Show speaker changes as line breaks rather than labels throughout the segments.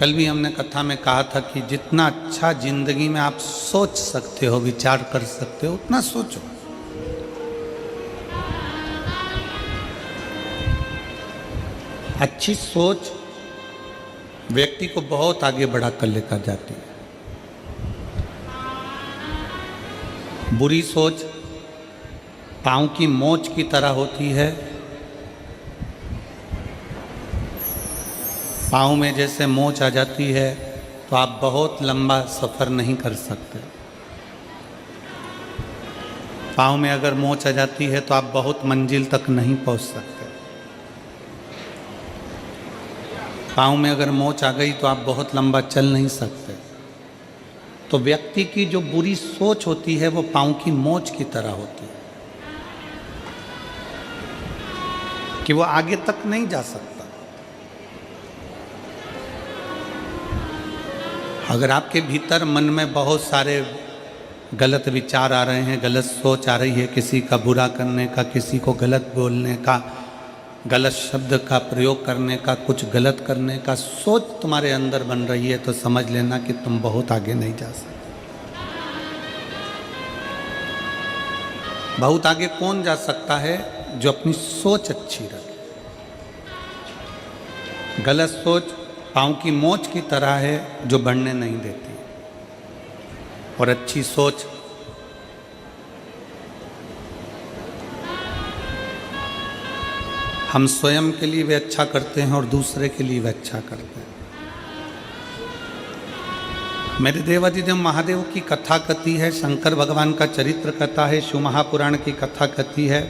कल भी हमने कथा में कहा था कि जितना अच्छा जिंदगी में आप सोच सकते हो, विचार कर सकते हो, उतना सोचो। अच्छी सोच व्यक्ति को बहुत आगे बढ़ा कर लेकर जाती है। बुरी सोच पांव की मोच की तरह होती है। पाँव में जैसे मोच आ जाती है तो आप बहुत लंबा सफ़र नहीं कर सकते। पाँव में अगर मोच आ जाती है तो आप बहुत मंजिल तक नहीं पहुंच सकते। पाँव में अगर मोच आ गई तो आप बहुत लंबा चल नहीं सकते। तो व्यक्ति की जो बुरी सोच होती है वो पाँव की मोच की तरह होती है कि वो आगे तक नहीं जा सकता। अगर आपके भीतर मन में बहुत सारे गलत विचार आ रहे हैं, गलत सोच आ रही है, किसी का बुरा करने का, किसी को गलत बोलने का, गलत शब्द का प्रयोग करने का, कुछ गलत करने का सोच तुम्हारे अंदर बन रही है, तो समझ लेना कि तुम बहुत आगे नहीं जा सकते। बहुत आगे कौन जा सकता है? जो अपनी सोच अच्छी रखे। गलत सोच पाँव की मोच की तरह है जो बढ़ने नहीं देती, और अच्छी सोच हम स्वयं के लिए भी अच्छा करते हैं और दूसरे के लिए भी अच्छा करते हैं। मेरे देवाधिदेव महादेव की कथा कथी है, शंकर भगवान का चरित्र कथा है, शिव महापुराण की कथा कथी है।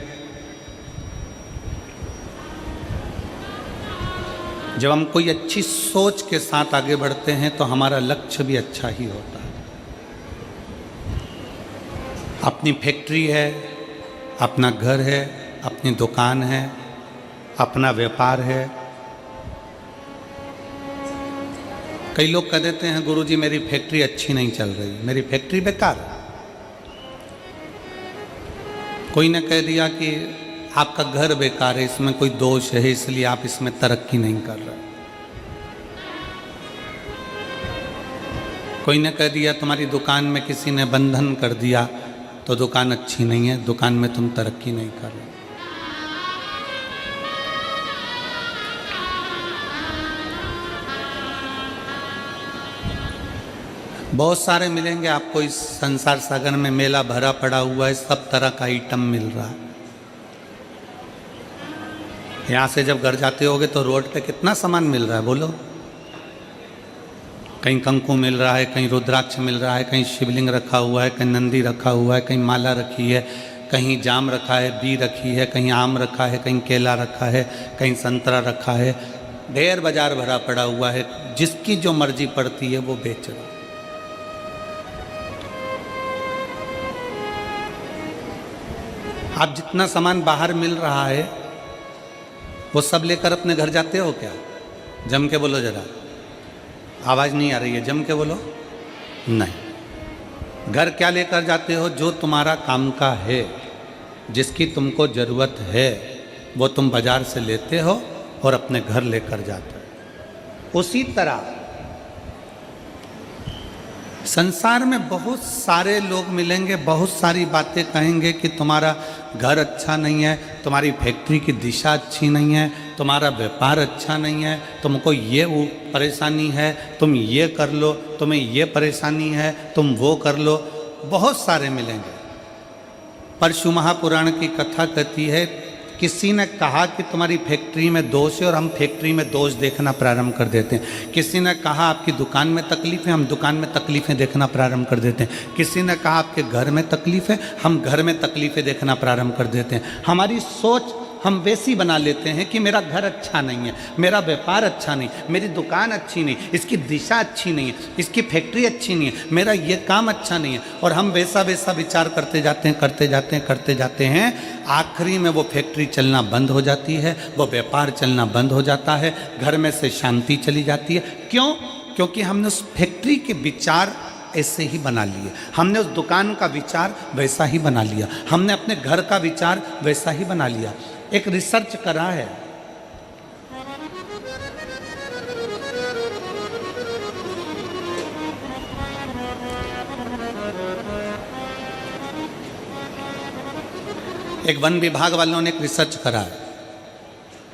जब हम कोई अच्छी सोच के साथ आगे बढ़ते हैं तो हमारा लक्ष्य भी अच्छा ही होता है। अपनी फैक्ट्री है, अपना घर है, अपनी दुकान है, अपना व्यापार है। कई लोग कह देते हैं गुरुजी मेरी फैक्ट्री अच्छी नहीं चल रही, मेरी फैक्ट्री बेकार है। कोई ने कह दिया कि आपका घर बेकार है, इसमें कोई दोष है, इसलिए आप इसमें तरक्की नहीं कर रहे। कोई ने कह दिया तुम्हारी दुकान में किसी ने बंधन कर दिया तो दुकान अच्छी नहीं है, दुकान में तुम तरक्की नहीं कर रहे। बहुत सारे मिलेंगे आपको इस संसार सागर में, मेला भरा पड़ा हुआ है, सब तरह का आइटम मिल रहा है। यहाँ से जब घर जाते होगे तो रोड पे कितना सामान मिल रहा है बोलो। कहीं कंकु मिल रहा है, कहीं रुद्राक्ष मिल रहा है, कहीं शिवलिंग रखा हुआ है, कहीं नंदी रखा हुआ है, कहीं माला रखी है, कहीं जाम रखा है, बी रखी है, कहीं आम रखा है, कहीं केला रखा है, कहीं संतरा रखा है। ढेर बाजार भरा पड़ा हुआ है, जिसकी जो मर्जी पड़ती है वो बेच रहा है। आप जितना सामान बाहर मिल रहा है वो सब लेकर अपने घर जाते हो क्या? जम के बोलो जरा, आवाज़ नहीं आ रही है, जम के बोलो। नहीं। घर क्या लेकर जाते हो? जो तुम्हारा काम का है, जिसकी तुमको ज़रूरत है, वो तुम बाजार से लेते हो और अपने घर लेकर जाते हो। उसी तरह संसार में बहुत सारे लोग मिलेंगे, बहुत सारी बातें कहेंगे कि तुम्हारा घर अच्छा नहीं है, तुम्हारी फैक्ट्री की दिशा अच्छी नहीं है, तुम्हारा व्यापार अच्छा नहीं है, तुमको ये वो परेशानी है, तुम ये कर लो, तुम्हें ये परेशानी है, तुम वो कर लो। बहुत सारे मिलेंगे। पर शिव महापुराण की कथा कहती है, किसी ने कहा कि तुम्हारी फैक्ट्री में दोष है और हम फैक्ट्री में दोष देखना प्रारंभ कर देते हैं। किसी ने कहा आपकी दुकान में तकलीफ है, हम दुकान में तकलीफ़ें देखना प्रारंभ कर देते हैं। किसी ने कहा आपके घर में तकलीफ है, हम घर में तकलीफ़ें देखना प्रारंभ कर देते हैं। हमारी सोच हम वैसी बना लेते हैं कि मेरा घर अच्छा नहीं है, मेरा व्यापार अच्छा नहीं, मेरी दुकान अच्छी नहीं, इसकी दिशा अच्छी नहीं है, इसकी फैक्ट्री अच्छी नहीं है, मेरा ये काम अच्छा नहीं है, और हम वैसा वैसा विचार करते जाते हैं, करते जाते हैं, करते जाते हैं। आखिरी में वो फैक्ट्री चलना बंद हो जाती है, वो व्यापार चलना बंद हो जाता है, घर में से शांति चली जाती है। क्यों? क्योंकि हमने उस फैक्ट्री के विचार ऐसे ही बना लिए, हमने उस दुकान का विचार वैसा ही बना लिया, हमने अपने घर का विचार वैसा ही बना लिया। एक रिसर्च करा है, एक वन विभाग वालों ने एक रिसर्च करा है,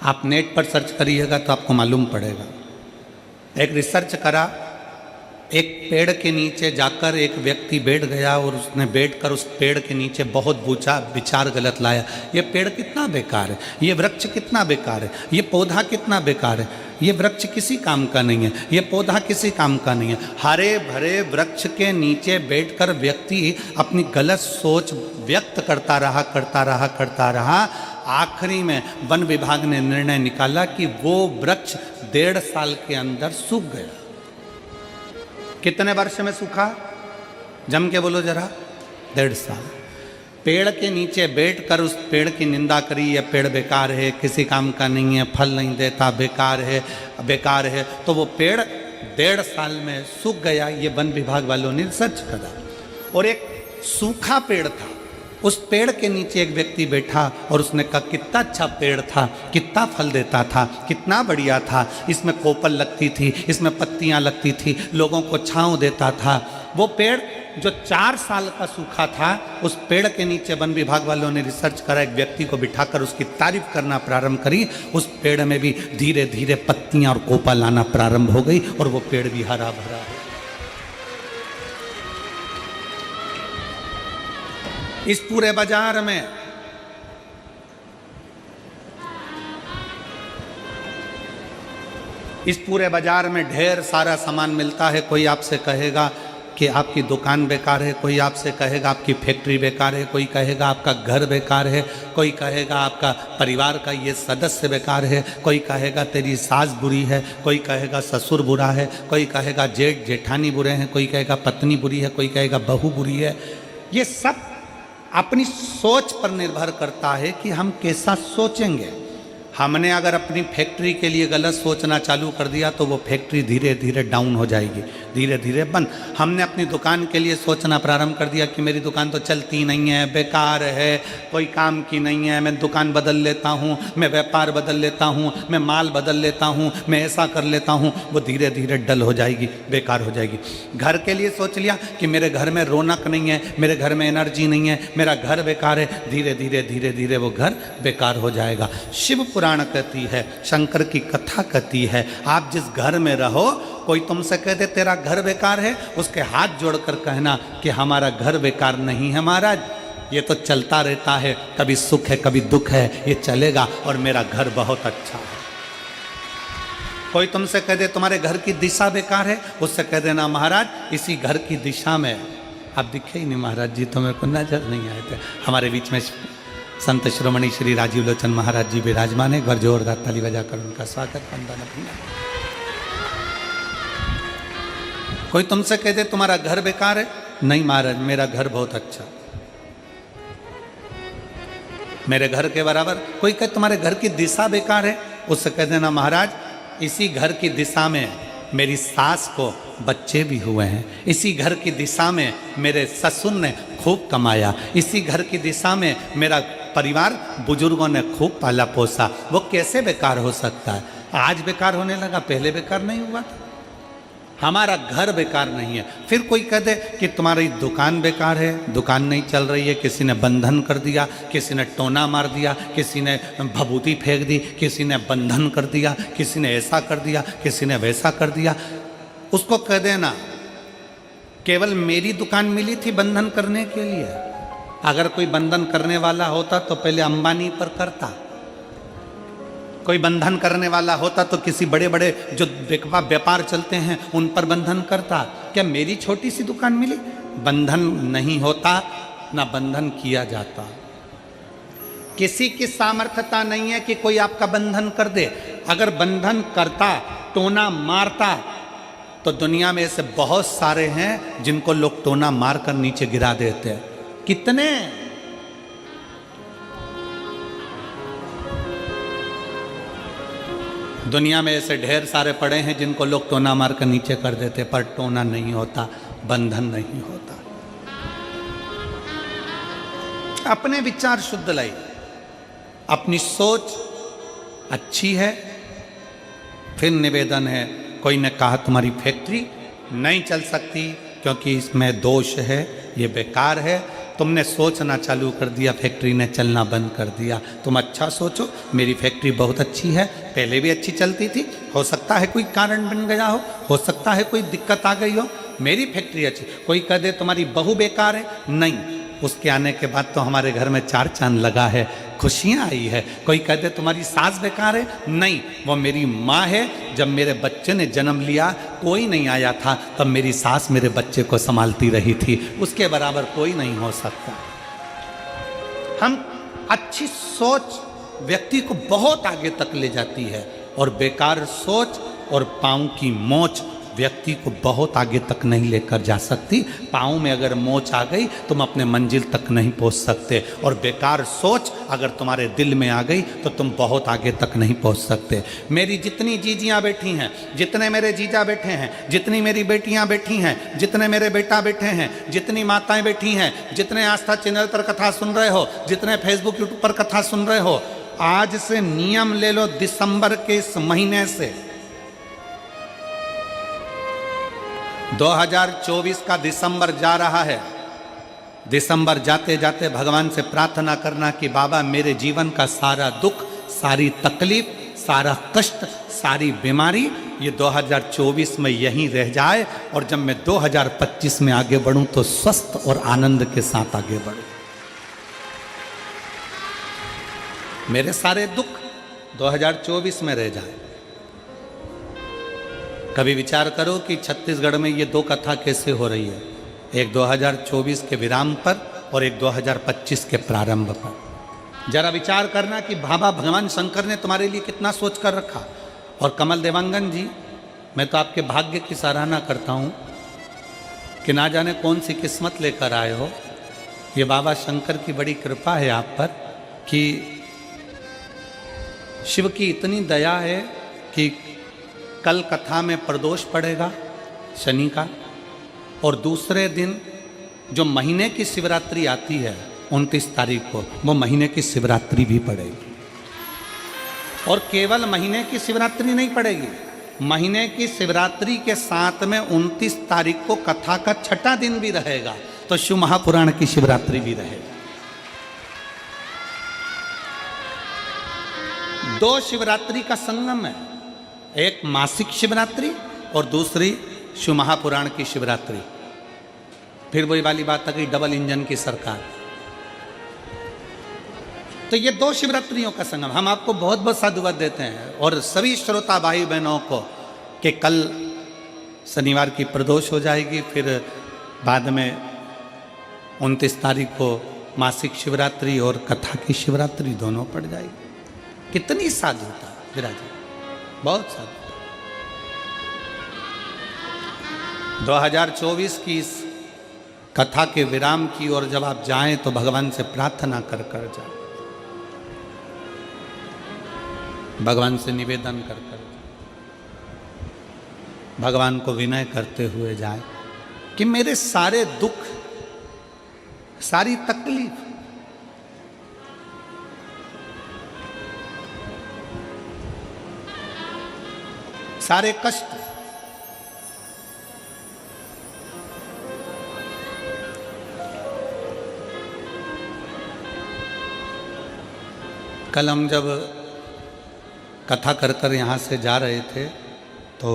आप नेट पर सर्च करिएगा तो आपको मालूम पड़ेगा। एक रिसर्च करा, एक पेड़ के नीचे जाकर एक व्यक्ति बैठ गया और उसने बैठकर उस पेड़ के नीचे बहुत विचार गलत लाया। ये पेड़ कितना बेकार है, ये वृक्ष कितना बेकार है, ये पौधा कितना बेकार है, ये वृक्ष किसी काम का नहीं है, ये पौधा किसी काम का नहीं है। हरे भरे वृक्ष के नीचे बैठकर व्यक्ति अपनी गलत सोच व्यक्त करता रहा। आखिरी में वन विभाग ने निर्णय निकाला कि वो वृक्ष 1.5 साल के अंदर सूख गया। कितने वर्ष में सूखा? जम के बोलो जरा। 1.5 साल। पेड़ के नीचे बैठकर उस पेड़ की निंदा करी, यह पेड़ बेकार है, किसी काम का नहीं है, फल नहीं देता, बेकार है। तो वो पेड़ 1.5 साल में सूख गया। ये वन विभाग वालों ने रिसर्च करा। और एक सूखा पेड़ था, उस पेड़ के नीचे एक व्यक्ति बैठा और उसने कहा कितना अच्छा पेड़ था, कितना फल देता था, कितना बढ़िया था, इसमें कोपल लगती थी, इसमें पत्तियां लगती थी, लोगों को छांव देता था। वो पेड़ जो 4 साल का सूखा था, उस पेड़ के नीचे वन विभाग वालों ने रिसर्च करा, एक व्यक्ति को बिठाकर उसकी तारीफ करना प्रारंभ करी। उस पेड़ में भी धीरे धीरे पत्तियां और कोपल आना प्रारंभ हो गई और वो पेड़ भी हरा भरा है। इस पूरे बाजार में ढेर सारा सामान मिलता है। कोई आपसे कहेगा कि आपकी दुकान बेकार है, कोई आपसे कहेगा आपकी फैक्ट्री बेकार है, कोई कहेगा आपका घर बेकार है, कोई कहेगा आपका परिवार का ये सदस्य बेकार है, कोई कहेगा तेरी सास बुरी है, कोई कहेगा ससुर बुरा है, कोई कहेगा जेठ जेठानी बुरे हैं, कोई कहेगा पत्नी बुरी है, कोई कहेगा बहू बुरी है। ये सब अपनी सोच पर निर्भर करता है कि हम कैसा सोचेंगे। हमने अगर अपनी फैक्ट्री के लिए गलत सोचना चालू कर दिया तो वो फैक्ट्री धीरे धीरे डाउन हो जाएगी, धीरे धीरे बंद। हमने अपनी दुकान के लिए सोचना प्रारंभ कर दिया कि मेरी दुकान तो चलती नहीं है, बेकार है, कोई काम की नहीं है, मैं दुकान बदल लेता हूँ, मैं व्यापार बदल लेता हूँ, मैं माल बदल लेता हूँ, मैं ऐसा कर लेता हूँ, वो धीरे धीरे डल हो जाएगी, बेकार हो जाएगी। घर के लिए सोच लिया कि मेरे घर में रौनक नहीं है, मेरे घर में एनर्जी नहीं है, मेरा घर बेकार है, धीरे धीरे वो घर बेकार हो जाएगा। शिव पुराण कहती है, शंकर की कथा कहती है, आप जिस घर में रहो, कोई तुमसे कह दे तेरा घर बेकार है, उसके हाथ जोड़कर कहना कि हमारा घर बेकार नहीं है महाराज, ये तो चलता रहता है, कभी सुख है कभी दुख है, ये चलेगा और मेरा घर बहुत अच्छा है। कोई तुमसे कह दे तुम्हारे घर की दिशा बेकार है, उससे कह देना महाराज इसी घर की दिशा में आप दिखे ही नहीं महाराज जी, तो मेरे को नजर नहीं आए थे। हमारे बीच में संत श्रोमणी श्री राजीव लोचन महाराज जी विराजमान है। एक बार जोरदार ताली बजाकर उनका स्वागत वंदन अभिनंदन। कोई तुमसे कह दे तुम्हारा घर बेकार है, नहीं महाराज मेरा घर बहुत अच्छा, मेरे घर के बराबर। कोई कहे तुम्हारे घर की दिशा बेकार है, उससे कह देना महाराज इसी घर की दिशा में मेरी सास को बच्चे भी हुए हैं, इसी घर की दिशा में मेरे ससुर ने खूब कमाया, इसी घर की दिशा में मेरा परिवार बुजुर्गों ने खूब पाला पोसा। वो कैसे बेकार हो सकता है? आज बेकार होने लगा, पहले बेकार नहीं हुआ था। हमारा घर बेकार नहीं है। फिर कोई कह दे कि तुम्हारी दुकान बेकार है, दुकान नहीं चल रही है, किसी ने बंधन कर दिया, किसी ने टोना मार दिया, किसी ने भभूति फेंक दी, किसी ने बंधन कर दिया, किसी ने ऐसा कर दिया, किसी ने वैसा कर दिया। उसको कह देना केवल मेरी दुकान मिली थी बंधन करने के लिए, अगर कोई बंधन करने वाला होता तो पहले अंबानी पर करता, कोई बंधन करने वाला होता तो किसी बड़े बड़े जो व्यापार चलते हैं उन पर बंधन करता। क्या मेरी छोटी सी दुकान मिली? बंधन नहीं होता, ना बंधन किया जाता। किसी की सामर्थ्यता नहीं है कि कोई आपका बंधन कर दे। अगर बंधन करता, टोना मारता, तो दुनिया में ऐसे बहुत सारे हैं जिनको लोग टोना मारकर नीचे गिरा देते हैं। कितने? दुनिया में ऐसे ढेर सारे पड़े हैं जिनको लोग टोना मारकर नीचे कर देते, पर टोना नहीं होता, बंधन नहीं होता। अपने विचार शुद्ध लाई, अपनी सोच अच्छी है। फिर निवेदन है, कोई ने कहा तुम्हारी फैक्ट्री नहीं चल सकती क्योंकि इसमें दोष है, ये बेकार है, तुमने सोचना चालू कर दिया, फैक्ट्री ने चलना बंद कर दिया। तुम अच्छा सोचो, मेरी फैक्ट्री बहुत अच्छी है, पहले भी अच्छी चलती थी, हो सकता है कोई कारण बन गया हो सकता है कोई दिक्कत आ गई हो, मेरी फैक्ट्री अच्छी। कोई कह दे तुम्हारी बहू बेकार है, नहीं, उसके आने के बाद तो हमारे घर में 4 चांद लगा है, खुशियाँ आई है। कोई कह दे तुम्हारी सास बेकार है, नहीं, वो मेरी माँ है। जब मेरे बच्चे ने जन्म लिया कोई नहीं आया था, तब मेरी सास मेरे बच्चे को संभालती रही थी, उसके बराबर कोई नहीं हो सकता। हम अच्छी सोच व्यक्ति को बहुत आगे तक ले जाती है, और बेकार सोच और पाँव की मोच व्यक्ति को बहुत आगे तक नहीं लेकर जा सकती। पाँव में अगर मोच आ गई तुम अपने मंजिल तक नहीं पहुंच सकते, और बेकार सोच अगर तुम्हारे दिल में आ गई तो तुम बहुत आगे तक नहीं पहुंच सकते। मेरी जितनी जीजियाँ बैठी हैं, जितने मेरे जीजा बैठे हैं, जितनी मेरी बेटियाँ बैठी हैं, जितने मेरे बेटा बैठे हैं, जितनी माताएं बैठी हैं, जितने आस्था चैनल पर कथा सुन रहे हो, जितने फेसबुक यूट्यूब पर कथा सुन रहे हो, आज से नियम ले लो, दिसंबर के इस महीने से 2024 का दिसंबर जा रहा है। दिसंबर जाते जाते भगवान से प्रार्थना करना कि बाबा मेरे जीवन का सारा दुख, सारी तकलीफ, सारा कष्ट, सारी बीमारी ये 2024 में यहीं रह जाए, और जब मैं 2025 में आगे बढ़ूं तो स्वस्थ और आनंद के साथ आगे बढ़ूं। मेरे सारे दुख 2024 में रह जाए। कभी विचार करो कि छत्तीसगढ़ में ये 2 कथा कैसे हो रही है, एक 2024 के विराम पर और एक 2025 के प्रारंभ पर। जरा विचार करना कि बाबा भगवान शंकर ने तुम्हारे लिए कितना सोच कर रखा। और कमल देवांगन जी, मैं तो आपके भाग्य की सराहना करता हूँ कि ना जाने कौन सी किस्मत लेकर आए हो। ये बाबा शंकर की बड़ी कृपा है आप पर कि शिव की इतनी दया है कि कल कथा में प्रदोष पड़ेगा शनि का, और दूसरे दिन जो महीने की शिवरात्रि आती है 29 तारीख को, वो महीने की शिवरात्रि भी पड़ेगी। और केवल महीने की शिवरात्रि नहीं पड़ेगी, महीने की शिवरात्रि के साथ में 29 तारीख को कथा का 6ठा दिन भी रहेगा, तो शिव महापुराण की शिवरात्रि भी रहेगा। 2 शिवरात्रि का संगम है, एक मासिक शिवरात्रि और दूसरी शिव महापुराण की शिवरात्रि। फिर वही वाली बात आ गई, डबल इंजन की सरकार। तो ये 2 शिवरात्रियों का संगम। हम आपको बहुत बहुत साधुवाद देते हैं, और सभी श्रोता भाई बहनों को कि कल शनिवार की प्रदोष हो जाएगी, फिर बाद में 29 तारीख को मासिक शिवरात्रि और कथा की शिवरात्रि दोनों पड़ जाएगी। कितनी साधुता विराज, बहुत साधु। 2024 की इस कथा के विराम की ओर जब आप जाएं तो भगवान से प्रार्थना कर कर जाएं, भगवान से निवेदन कर कर, भगवान को विनय करते हुए जाएं कि मेरे सारे दुख, सारी तकलीफ, सारे कष्ट कल हम जब कथा कर कर यहाँ से जा रहे थे तो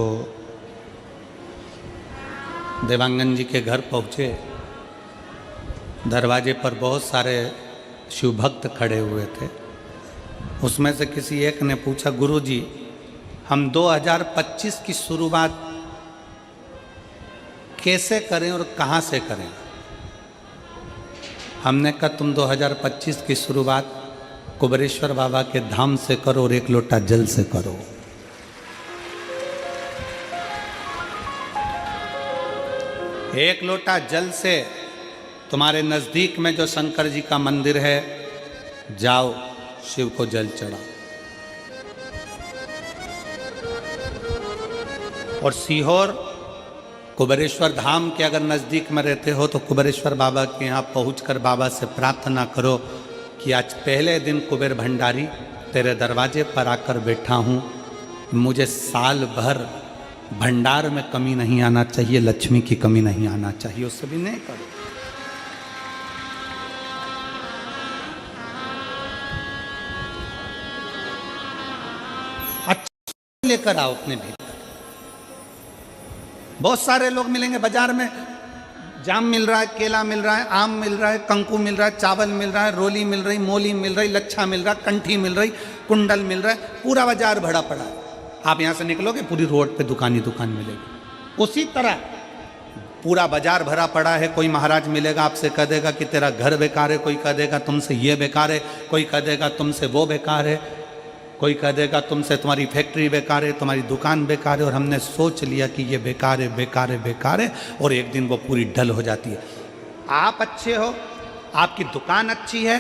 देवांगन जी के घर पहुँचे। दरवाजे पर बहुत सारे शिव भक्त खड़े हुए थे। उसमें से किसी एक ने पूछा, गुरुजी हम 2025 की शुरुआत कैसे करें और कहाँ से करें? हमने कहा तुम 2025 की शुरुआत कुबेरेश्वर बाबा के धाम से करो और 1 लोटा जल से करो। एक लोटा जल से तुम्हारे नज़दीक में जो शंकर जी का मंदिर है, जाओ शिव को जल चढ़ाओ। और सीहोर कुबेरेश्वर धाम के अगर नज़दीक में रहते हो तो कुबेरेश्वर बाबा के यहाँ पहुँचकर बाबा से प्रार्थना करो कि आज पहले दिन कुबेर भंडारी तेरे दरवाजे पर आकर बैठा हूँ, मुझे साल भर भंडार में कमी नहीं आना चाहिए, लक्ष्मी की कमी नहीं आना चाहिए। उससे भी नहीं करो। लेकर आओ अपने भीतर। बहुत सारे लोग मिलेंगे बाजार में, जाम मिल रहा है, केला मिल रहा है, आम मिल रहा है, कंकु मिल रहा है, चावल मिल रहा है, रोली मिल रही, मोली मिल रही, लच्छा मिल रहा, कंठी मिल रही, कुंडल मिल रहा है, पूरा बाजार भरा पड़ा है। आप यहाँ से निकलोगे पूरी रोड पे दुकान ही दुकान मिलेगी। उसी तरह पूरा बाजार भरा पड़ा है। कोई महाराज मिलेगा आपसे कह देगा कि तेरा घर बेकार है, कोई कह देगा तुमसे ये बेकार है, कोई कह देगा तुमसे वो बेकार है, कोई कह देगा तुमसे तुम्हारी फैक्ट्री बेकार है, तुम्हारी दुकान बेकार है। और हमने सोच लिया कि ये बेकार है, बेकार है, बेकार है, और एक दिन वो पूरी डल हो जाती है। आप अच्छे हो, आपकी दुकान अच्छी है,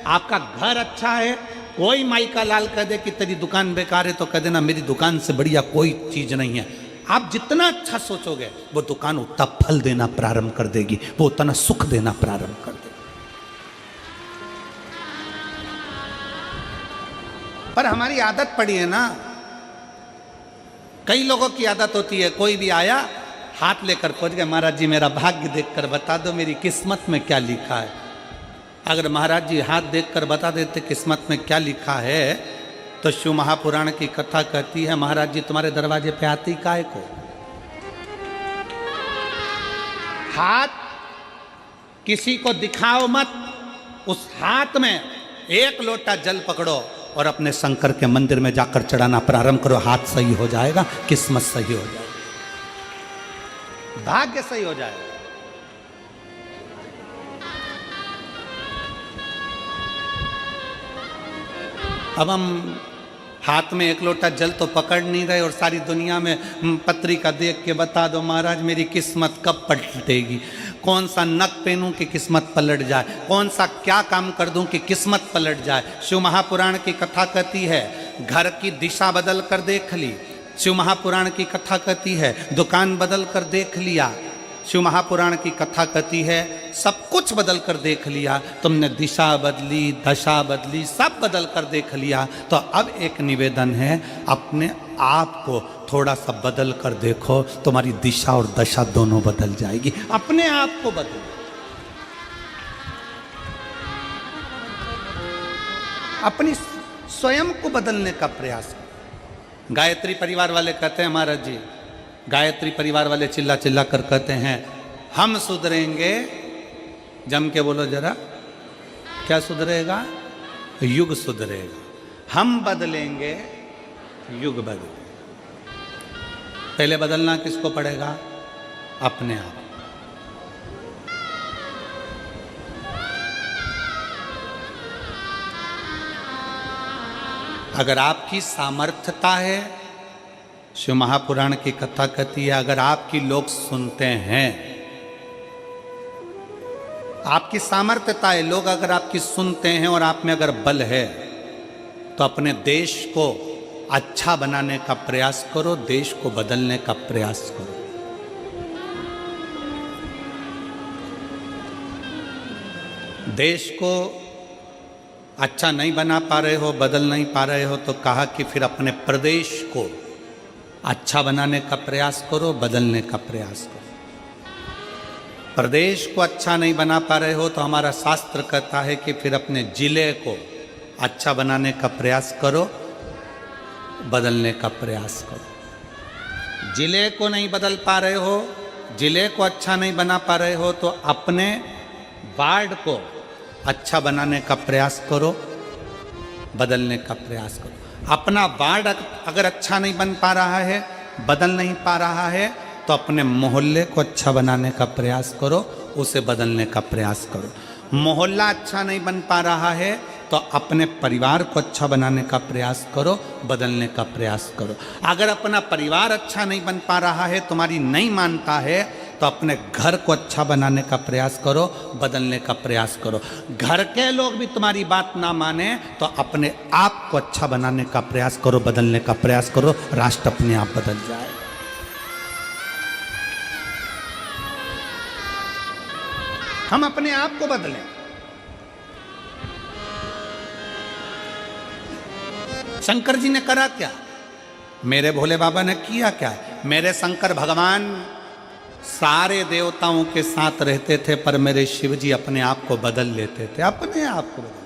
आपका घर अच्छा है, कोई माई का लाल कह दे कि तेरी दुकान बेकार है तो कह देना मेरी दुकान से बढ़िया कोई चीज़ नहीं है। आप जितना अच्छा सोचोगे वो दुकान उतना फल देना प्रारंभ कर देगी, वो उतना सुख देना प्रारंभ कर देगी। पर हमारी आदत पड़ी है ना, कई लोगों की आदत होती है, कोई भी आया हाथ लेकर पहुंच गया, महाराज जी मेरा भाग्य देखकर बता दो मेरी किस्मत में क्या लिखा है। अगर महाराज जी हाथ देखकर बता देते किस्मत में क्या लिखा है तो शिव महापुराण की कथा कहती है महाराज जी तुम्हारे दरवाजे पे आती काय को। हाथ किसी को दिखाओ मत, उस हाथ में एक लोटा जल पकड़ो और अपने शंकर के मंदिर में जाकर चढ़ाना प्रारंभ करो। हाथ सही हो जाएगा, किस्मत सही हो जाएगी, भाग्य सही हो जाएगा। अब हम हाथ में एक लोटा जल तो पकड़ नहीं रहे और सारी दुनिया में पत्रिका देख के बता दो महाराज मेरी किस्मत कब पलटेगी, कौन सा नक पहनूं कि किस्मत पलट जाए, कौन सा क्या काम कर दूं कि किस्मत पलट जाए। शिव महापुराण की कथा कहती है घर की दिशा बदल कर देख ली, शिव महापुराण की कथा कहती है दुकान बदल कर देख लिया, शिव महापुराण की कथा कहती है सब कुछ बदल कर देख लिया, तुमने दिशा बदली, दशा बदली, सब बदल कर देख लिया। तो अब एक निवेदन है अपने आप को थोड़ा सा बदल कर देखो, तुम्हारी दिशा और दशा दोनों बदल जाएगी। अपने आप को बदलो, अपनी स्वयं को बदलने का प्रयास करो। गायत्री परिवार वाले कहते हैं महाराज जी, गायत्री परिवार वाले चिल्ला चिल्ला कर कहते हैं हम सुधरेंगे, जम के बोलो जरा, क्या सुधरेगा? युग सुधरेगा। हम बदलेंगे, युग बदलेगा। पहले बदलना किसको पड़ेगा? अपने आप। अगर आपकी सामर्थ्यता है, शिव महापुराण की कथा कहती है अगर आपकी लोग सुनते हैं, आपकी सामर्थ्यता है, लोग अगर आपकी सुनते हैं और आप में अगर बल है तो अपने देश को अच्छा बनाने का प्रयास करो, देश को बदलने का प्रयास करो। देश को अच्छा नहीं बना पा रहे हो, बदल नहीं पा रहे हो तो कहा कि फिर अपने प्रदेश को अच्छा बनाने का प्रयास करो, बदलने का प्रयास करो। प्रदेश को अच्छा नहीं बना पा रहे हो तो हमारा शास्त्र कहता है कि फिर अपने जिले को अच्छा बनाने का प्रयास करो, बदलने का प्रयास करो। जिले को नहीं बदल पा रहे हो, जिले को अच्छा नहीं बना पा रहे हो तो अपने वार्ड को अच्छा बनाने का प्रयास करो, बदलने का प्रयास करो। अपना वार्ड अगर अच्छा नहीं बन पा रहा है, बदल नहीं पा रहा है तो अपने मोहल्ले को अच्छा बनाने का प्रयास करो, उसे बदलने का प्रयास करो। मोहल्ला अच्छा नहीं बन पा रहा है तो अपने परिवार को अच्छा बनाने का प्रयास करो, बदलने का प्रयास करो। अगर अपना परिवार अच्छा नहीं बन पा रहा है, तुम्हारी नहीं मानता है तो अपने घर को अच्छा बनाने का प्रयास करो, बदलने का प्रयास करो। घर के लोग भी तुम्हारी बात ना माने तो अपने आप को अच्छा बनाने का प्रयास करो, बदलने का प्रयास करो, राष्ट्र अपने आप बदल जाए। हम अपने आप को बदलें। शंकर जी ने करा क्या? मेरे भोले बाबा ने किया क्या? मेरे शंकर भगवान सारे देवताओं के साथ रहते थे पर मेरे शिव जी अपने आप को बदल लेते थे, अपने आप को बदल।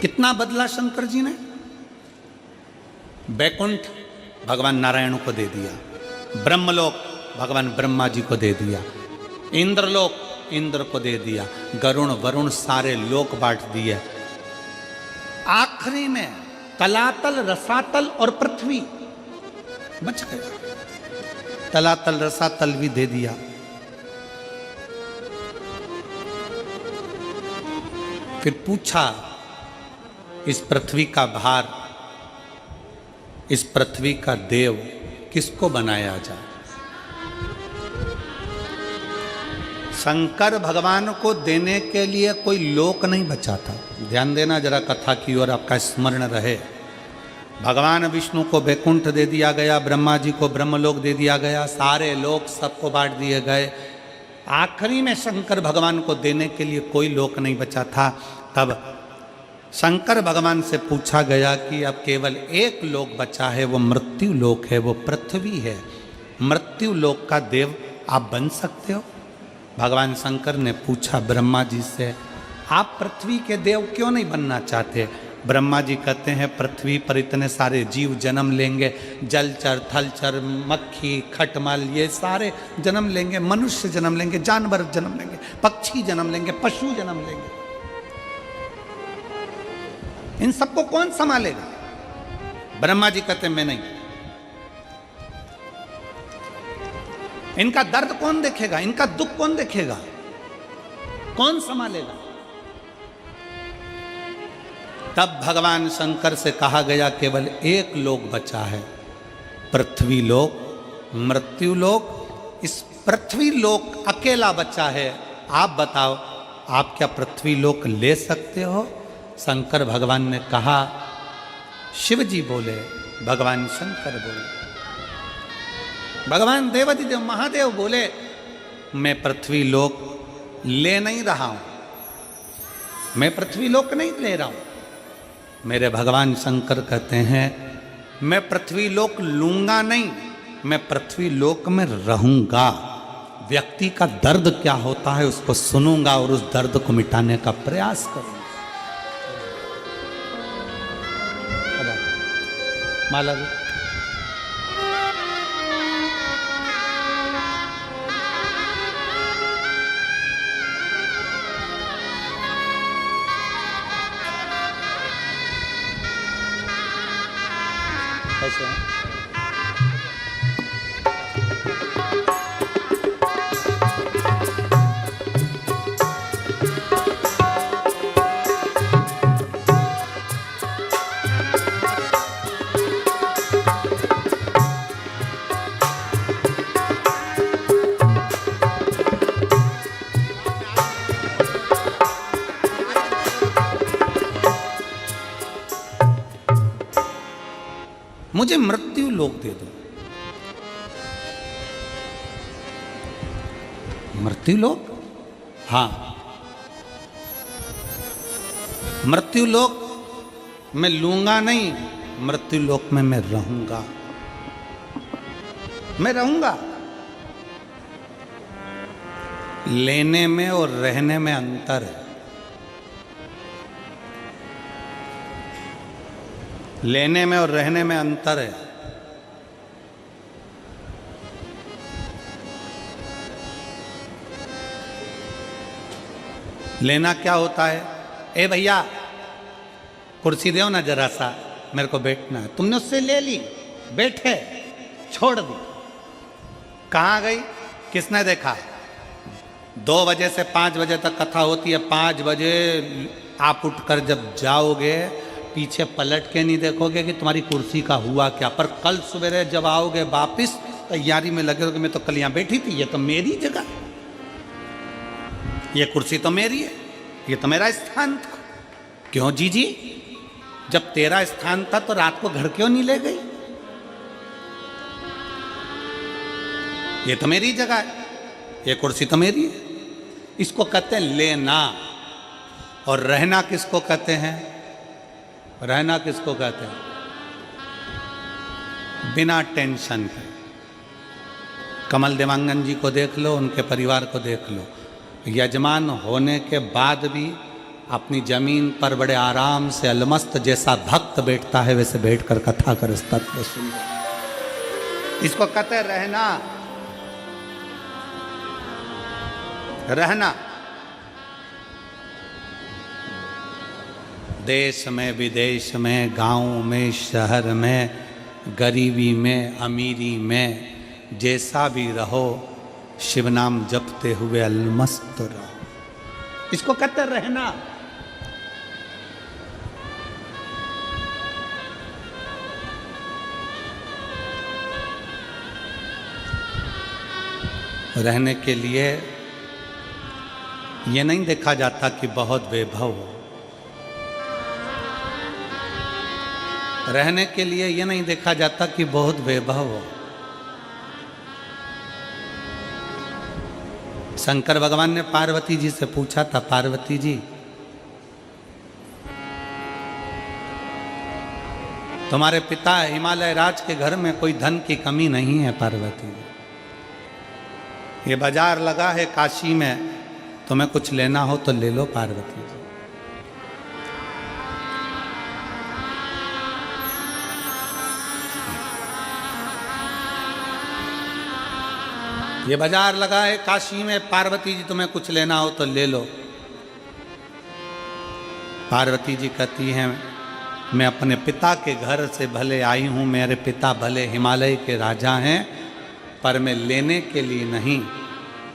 कितना बदला शंकर जी ने? वैकुंठ भगवान नारायण को दे दिया, ब्रह्मलोक भगवान ब्रह्मा जी को दे दिया, इंद्रलोक इंद्र को दे दिया, गरुण वरुण सारे लोक बांट दिए। आखिरी में तलातल रसातल और पृथ्वी बच गए। तलातल रसातल भी दे दिया। फिर पूछा, इस पृथ्वी का भार, इस पृथ्वी का देव किसको बनाया जाए? शंकर भगवान को देने के लिए कोई लोक नहीं बचा था। ध्यान देना जरा कथा की ओर, आपका स्मरण रहे। भगवान विष्णु को वैकुंठ दे दिया गया, ब्रह्मा जी को ब्रह्मलोक दे दिया गया, सारे लोक सबको बांट दिए गए। आखिरी में शंकर भगवान को देने के लिए कोई लोक नहीं बचा था। तब शंकर भगवान से पूछा गया कि अब केवल एक लोक बचा है, वो मृत्यु लोक है, वो पृथ्वी है। मृत्यु लोक का देव आप बन सकते हो? भगवान शंकर ने पूछा ब्रह्मा जी से, आप पृथ्वी के देव क्यों नहीं बनना चाहते? ब्रह्मा जी कहते हैं, पृथ्वी पर इतने सारे जीव जन्म लेंगे, जलचर थलचर मक्खी खटमल ये सारे जन्म लेंगे, मनुष्य जन्म लेंगे, जानवर जन्म लेंगे, पक्षी जन्म लेंगे, पशु जन्म लेंगे, इन सबको कौन संभालेगा? ब्रह्मा जी कहते हैं, मैं नहीं। इनका दर्द कौन देखेगा? इनका दुख कौन देखेगा? कौन संभालेगा? तब भगवान शंकर से कहा गया, केवल एक लोक बचा है, पृथ्वी लोक, मृत्यु लोक। इस पृथ्वी लोक अकेला बचा है। आप बताओ, आप क्या पृथ्वी लोक ले सकते हो? शंकर भगवान ने कहा, शिव जी बोले, भगवान शंकर बोले, भगवान देवाधिदेव महादेव बोले, मैं पृथ्वी लोक ले नहीं रहा हूं, मैं पृथ्वी लोक नहीं ले रहा हूं। मेरे भगवान शंकर कहते हैं, मैं पृथ्वी लोक लूंगा नहीं, मैं पृथ्वी लोक में रहूंगा। व्यक्ति का दर्द क्या होता है उसको सुनूंगा और उस दर्द को मिटाने का प्रयास करूंगा। माला जी, कैसे हैं? मुझे मृत्यु लोक दे दो। मृत्यु लोक? हाँ, मृत्यु लोक मैं लूंगा नहीं, मृत्यु लोक में मैं रहूंगा, मैं रहूंगा। लेने में और रहने में अंतर है। लेने में और रहने में अंतर है। लेना क्या होता है? ए भैया कुर्सी दो ना जरा सा, मेरे को बैठना है। तुमने उससे ले ली, बैठे, छोड़ दी, कहाँ गई? किसने देखा? 2 बजे से 5 बजे तक कथा होती है। 5 बजे आप उठकर जब जाओगे, पीछे पलट के नहीं देखोगे कि तुम्हारी कुर्सी का हुआ क्या। पर कल सवेरे जब आओगे वापिस, तैयारी में लगे हो कि मैं तो कल यहाँ बैठी थी, ये तो मेरी जगह, ये कुर्सी तो मेरी है, ये तो मेरा स्थान था। क्यों जीजी? जब तेरा स्थान था तो रात को घर क्यों नहीं ले गई? ये तो मेरी जगह है, ये कुर्सी तो मेरी है। इसको कहते हैं लेना। और रहना किसको कहते हैं? रहना किसको कहते हैं? बिना टेंशन के। कमल देवांगन जी को देख लो, उनके परिवार को देख लो, यजमान होने के बाद भी अपनी जमीन पर बड़े आराम से अलमस्त जैसा भक्त बैठता है वैसे बैठकर कथा कर तत्व सुन। इसको कहते रहना। रहना देश में विदेश में, गांव में, शहर में, गरीबी में, अमीरी में, जैसा भी रहो शिव नाम जपते हुए अलमस्त रहो। इसको कहते रहना। रहने के लिए ये नहीं देखा जाता कि बहुत वैभव हो। रहने के लिए ये नहीं देखा जाता कि बहुत वैभव हो। शंकर भगवान ने पार्वती जी से पूछा था, पार्वती जी तुम्हारे पिता हिमालय राज के घर में कोई धन की कमी नहीं है पार्वती जी। ये बाजार लगा है काशी में, तुम्हें कुछ लेना हो तो ले लो पार्वती जी। ये बाजार लगा है काशी में, पार्वती जी तुम्हें कुछ लेना हो तो ले लो। पार्वती जी कहती हैं मैं अपने पिता के घर से भले आई हूँ, मेरे पिता भले हिमालय के राजा हैं, पर मैं लेने के लिए नहीं,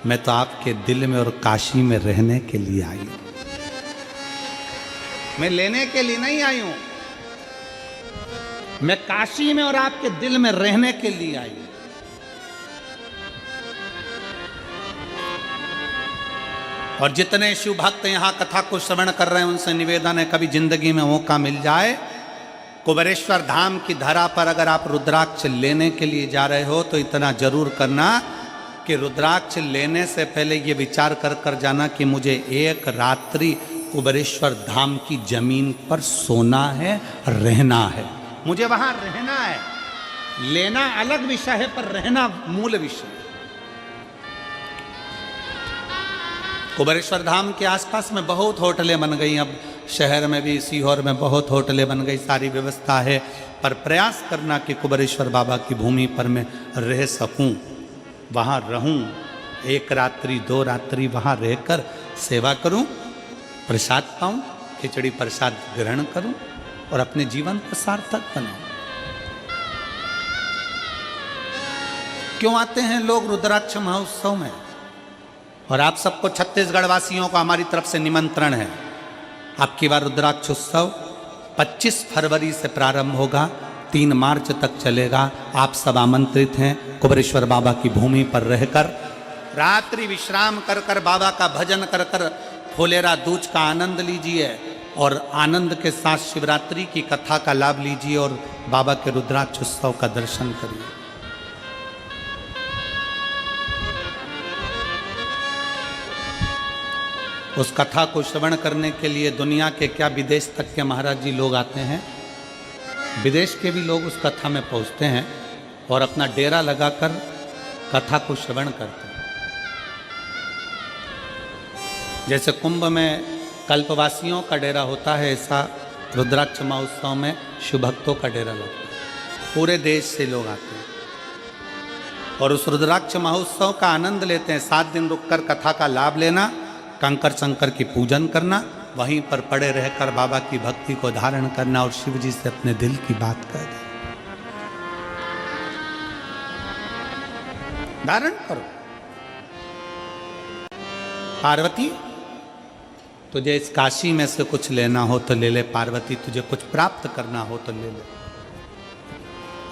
मैं तो आपके दिल में और काशी में रहने के लिए आई हूँ। मैं लेने के लिए नहीं आई हूँ, मैं काशी में और आपके दिल में रहने के लिए आई हूँ। और जितने शिव भक्त यहाँ कथा को श्रवण कर रहे हैं उनसे निवेदन है, कभी जिंदगी में मौका मिल जाए, कुबेरेश्वर धाम की धरा पर अगर आप रुद्राक्ष लेने के लिए जा रहे हो तो इतना जरूर करना कि रुद्राक्ष लेने से पहले ये विचार कर कर जाना कि मुझे एक रात्रि कुबेरेश्वर धाम की जमीन पर सोना है, रहना है, मुझे वहां रहना है। लेना अलग विषय है, पर रहना मूल विषय। कुबेरेश्वर धाम के आसपास में बहुत होटलें बन गई, अब शहर में भी सीहोर में बहुत होटलें बन गई, सारी व्यवस्था है, पर प्रयास करना कि कुबेरेश्वर बाबा की भूमि पर मैं रह सकूं, वहाँ रहूं, एक रात्रि 2 रात्रि वहाँ रहकर सेवा करूं, प्रसाद पाऊं, खिचड़ी प्रसाद ग्रहण करूं और अपने जीवन को सार्थक बनाऊं। क्यों आते हैं लोग रुद्राक्ष महोत्सव में? और आप सबको छत्तीसगढ़ वासियों को हमारी तरफ से निमंत्रण है। आपकी बार रुद्राक्ष उत्सव 25 फरवरी से प्रारंभ होगा, 3 मार्च तक चलेगा। आप सब आमंत्रित हैं। कुबेरेश्वर बाबा की भूमि पर रहकर रात्रि विश्राम कर कर, बाबा का भजन कर कर फुलेरा दूज का आनंद लीजिए और आनंद के साथ शिवरात्रि की कथा का लाभ लीजिए और बाबा के रुद्राक्ष उत्सव का दर्शन करिए। उस कथा को श्रवण करने के लिए दुनिया के क्या विदेश तक के महाराज जी लोग आते हैं। विदेश के भी लोग उस कथा में पहुंचते हैं और अपना डेरा लगाकर कथा को श्रवण करते हैं। जैसे कुंभ में कल्पवासियों का डेरा होता है, ऐसा रुद्राक्ष महोत्सव में शिव भक्तों का डेरा लगता है। पूरे देश से लोग आते हैं और उस रुद्राक्ष महोत्सव का आनंद लेते हैं। 7 दिन रुककर कथा का लाभ लेना, कंकर शंकर की पूजन करना, वहीं पर पड़े रहकर बाबा की भक्ति को धारण करना और शिव जी से अपने दिल की बात कर देना। धारण करो। पार्वती तुझे इस काशी में से कुछ लेना हो तो ले ले, पार्वती तुझे कुछ प्राप्त करना हो तो ले ले,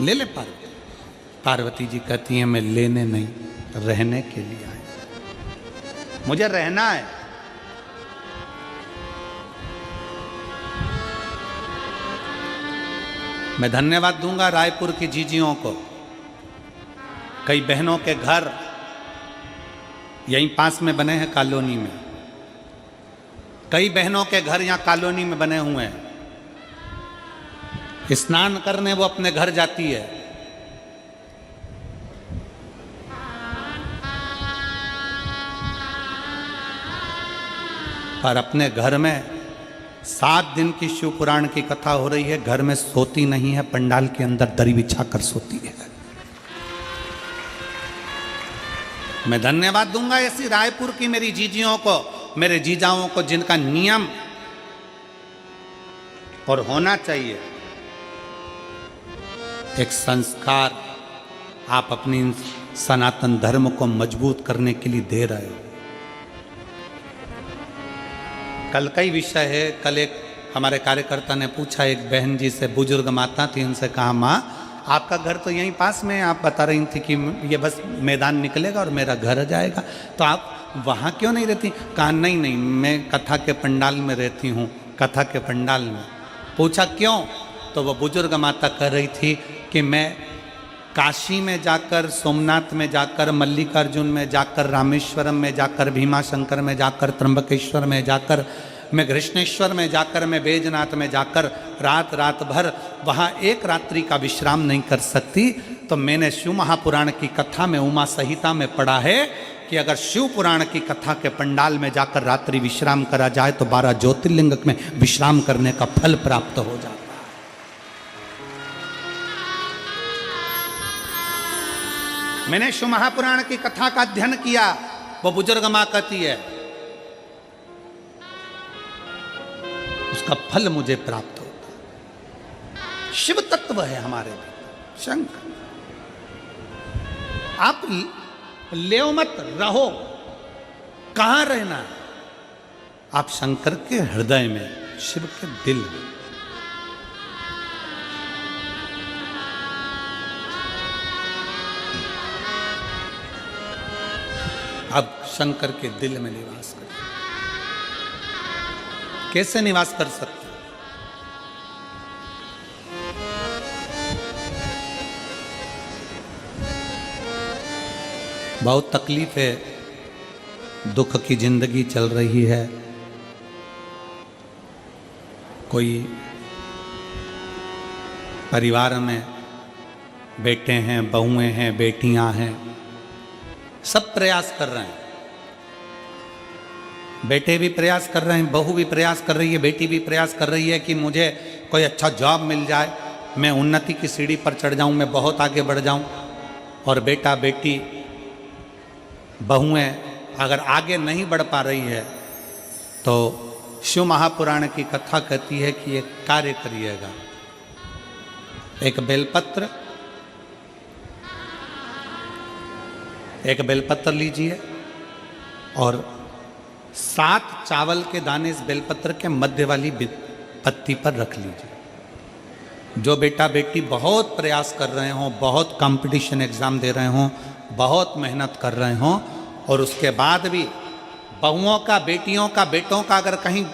ले ले पार्वती। पार्वती जी कहती हैं मैं लेने नहीं, रहने के लिए आई, मुझे रहना है। मैं धन्यवाद दूंगा रायपुर की जीजियों को। कई बहनों के घर यहीं पास में बने हैं कॉलोनी में, कई बहनों के घर यहाँ कॉलोनी में बने हुए हैं। स्नान करने वो अपने घर जाती है, पर अपने घर में 7 दिन की शिव पुराण की कथा हो रही है, घर में सोती नहीं है, पंडाल के अंदर दरी बिछाकर सोती है। मैं धन्यवाद दूंगा ऐसी रायपुर की मेरी जीजियों को, मेरे जीजाओं को, जिनका नियम और होना चाहिए एक संस्कार आप अपनी सनातन धर्म को मजबूत करने के लिए दे रहे हो। कल का ही विषय है। कल एक हमारे कार्यकर्ता ने पूछा, एक बहन जी से, बुजुर्ग माता थी, उनसे कहा, माँ आपका घर तो यहीं पास में है, आप बता रही थी कि ये बस मैदान निकलेगा और मेरा घर आ जाएगा, तो आप वहाँ क्यों नहीं रहती? कहा नहीं नहीं, मैं कथा के पंडाल में रहती हूँ, कथा के पंडाल में। पूछा क्यों? तो वो बुजुर्ग माता कह रही थी कि मैं काशी में जाकर, सोमनाथ में जाकर, मल्लिकार्जुन में जाकर, रामेश्वरम में जाकर, भीमाशंकर में जाकर, त्र्यंबकेश्वर में जाकर, मैं कृष्णेश्वर में जाकर, मैं बैजनाथ में जाकर रात भर वहाँ एक रात्रि का विश्राम नहीं कर सकती। तो मैंने शिव महापुराण की कथा में, उमा संहिता में पढ़ा है कि अगर शिव पुराण की कथा के पंडाल में जाकर रात्रि विश्राम करा जाए तो 12 ज्योतिर्लिंग में विश्राम करने का फल प्राप्त हो जाता है। मैंने शिव महापुराण की कथा का अध्ययन किया। वो बुजुर्ग मां कहती है उसका फल मुझे प्राप्त होता है। शिव तत्व है हमारे भीतर, शंकर। आप ले मत रहो, कहां रहना है? आप शंकर के हृदय में, शिव के दिल में। अब शंकर के दिल में निवास करें। कैसे निवास कर सकते? बहुत तकलीफ है, दुख की जिंदगी चल रही है। कोई परिवार में बेटे हैं, बहुएं हैं, बेटियां हैं, सब प्रयास कर रहे हैं। बेटे भी प्रयास कर रहे हैं, बहू भी प्रयास कर रही है, बेटी भी प्रयास कर रही है कि मुझे कोई अच्छा जॉब मिल जाए, मैं उन्नति की सीढ़ी पर चढ़ जाऊं, मैं बहुत आगे बढ़ जाऊं। और बेटा बेटी बहुएं अगर आगे नहीं बढ़ पा रही है तो शिव महापुराण की कथा कहती है कि एक कार्य करिएगा। एक बेलपत्र लीजिए और 7 चावल के दाने इस बेलपत्र के मध्य वाली पत्ती पर रख लीजिए। जो बेटा बेटी बहुत प्रयास कर रहे हों, बहुत कंपटीशन एग्जाम दे रहे हों, बहुत मेहनत कर रहे हों और उसके बाद भी बहुओं का, बेटियों का, बेटों का अगर कहीं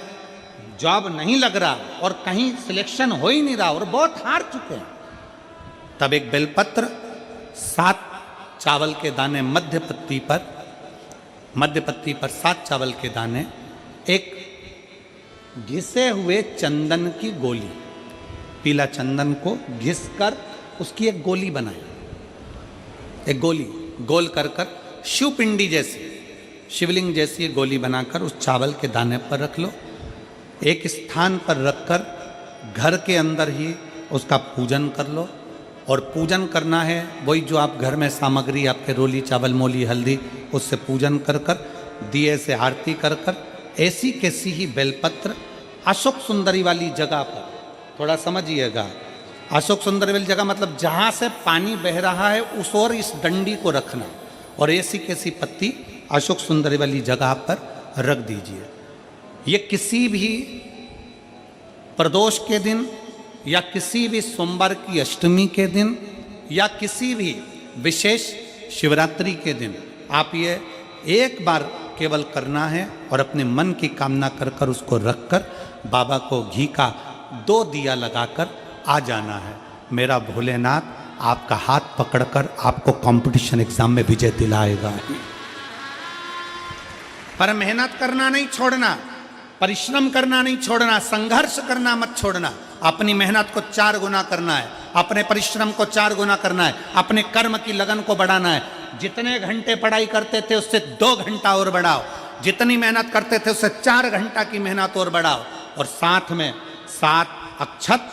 जॉब नहीं लग रहा और कहीं सिलेक्शन हो ही नहीं रहा और बहुत हार चुके हैं, तब एक बेलपत्र 7 चावल के दाने मध्य पत्ती पर 7 चावल के दाने, एक घिसे हुए चंदन की गोली, पीला चंदन को घिसकर उसकी एक गोली बनाए। एक गोली गोल कर शिवपिंडी जैसी, शिवलिंग जैसी गोली बनाकर उस चावल के दाने पर रख लो। एक स्थान पर रखकर घर के अंदर ही उसका पूजन कर लो। और पूजन करना है वही जो आप घर में सामग्री, आपके रोली चावल, मोली, हल्दी, उससे पूजन कर दिए से आरती कर ऐसी कैसी ही बेलपत्र अशोक सुंदरी वाली जगह पर, थोड़ा समझिएगा, अशोक सुंदरी वाली जगह मतलब जहाँ से पानी बह रहा है उस ओर इस डंडी को रखना और ऐसी कैसी पत्ती अशोक सुंदरी वाली जगह पर रख दीजिए। ये किसी भी प्रदोष के दिन या किसी भी सोमवार की अष्टमी के दिन या किसी भी विशेष शिवरात्रि के दिन आप ये एक बार केवल करना है और अपने मन की कामना कर उसको रखकर बाबा को घी का 2 दिया लगाकर आ जाना है। मेरा भोलेनाथ आपका हाथ पकड़कर आपको कंपटीशन एग्जाम में विजय दिलाएगा। पर मेहनत करना नहीं छोड़ना, परिश्रम करना नहीं छोड़ना, संघर्ष करना मत छोड़ना। अपनी मेहनत को 4 गुना करना है, अपने परिश्रम को 4 गुना करना है, अपने कर्म की लगन को बढ़ाना है। जितने घंटे पढ़ाई करते थे उससे 2 घंटा और बढ़ाओ, जितनी मेहनत करते थे उससे 4 घंटा की मेहनत और बढ़ाओ। और साथ में 7 अक्षत,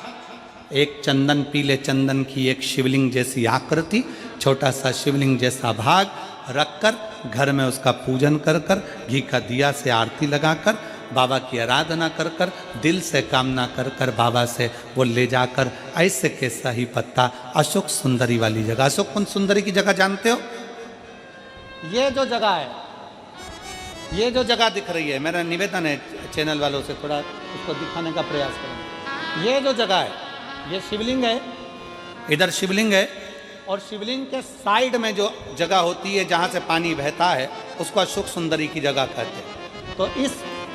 एक चंदन, पीले चंदन की एक शिवलिंग जैसी आकृति, छोटा सा शिवलिंग जैसा भाग रखकर घर में उसका पूजन कर कर, घी का दिया से आरती लगाकर, बाबा की आराधना कर कर, दिल से कामना कर कर बाबा से वो ले जाकर ऐसे के सही पत्ता अशोक सुंदरी वाली जगह, अशोक कुंज सुंदरी की जगह जानते हो? ये जो जगह है, ये जो जगह दिख रही है, मेरा निवेदन है चैनल वालों से थोड़ा उसको दिखाने का प्रयास करें। ये जो जगह है, ये शिवलिंग है, इधर शिवलिंग है, और शिवलिंग के साइड में जो जगह होती है जहाँ से पानी बहता है उसको अशोक सुंदरी की जगह कहते हैं। तो इस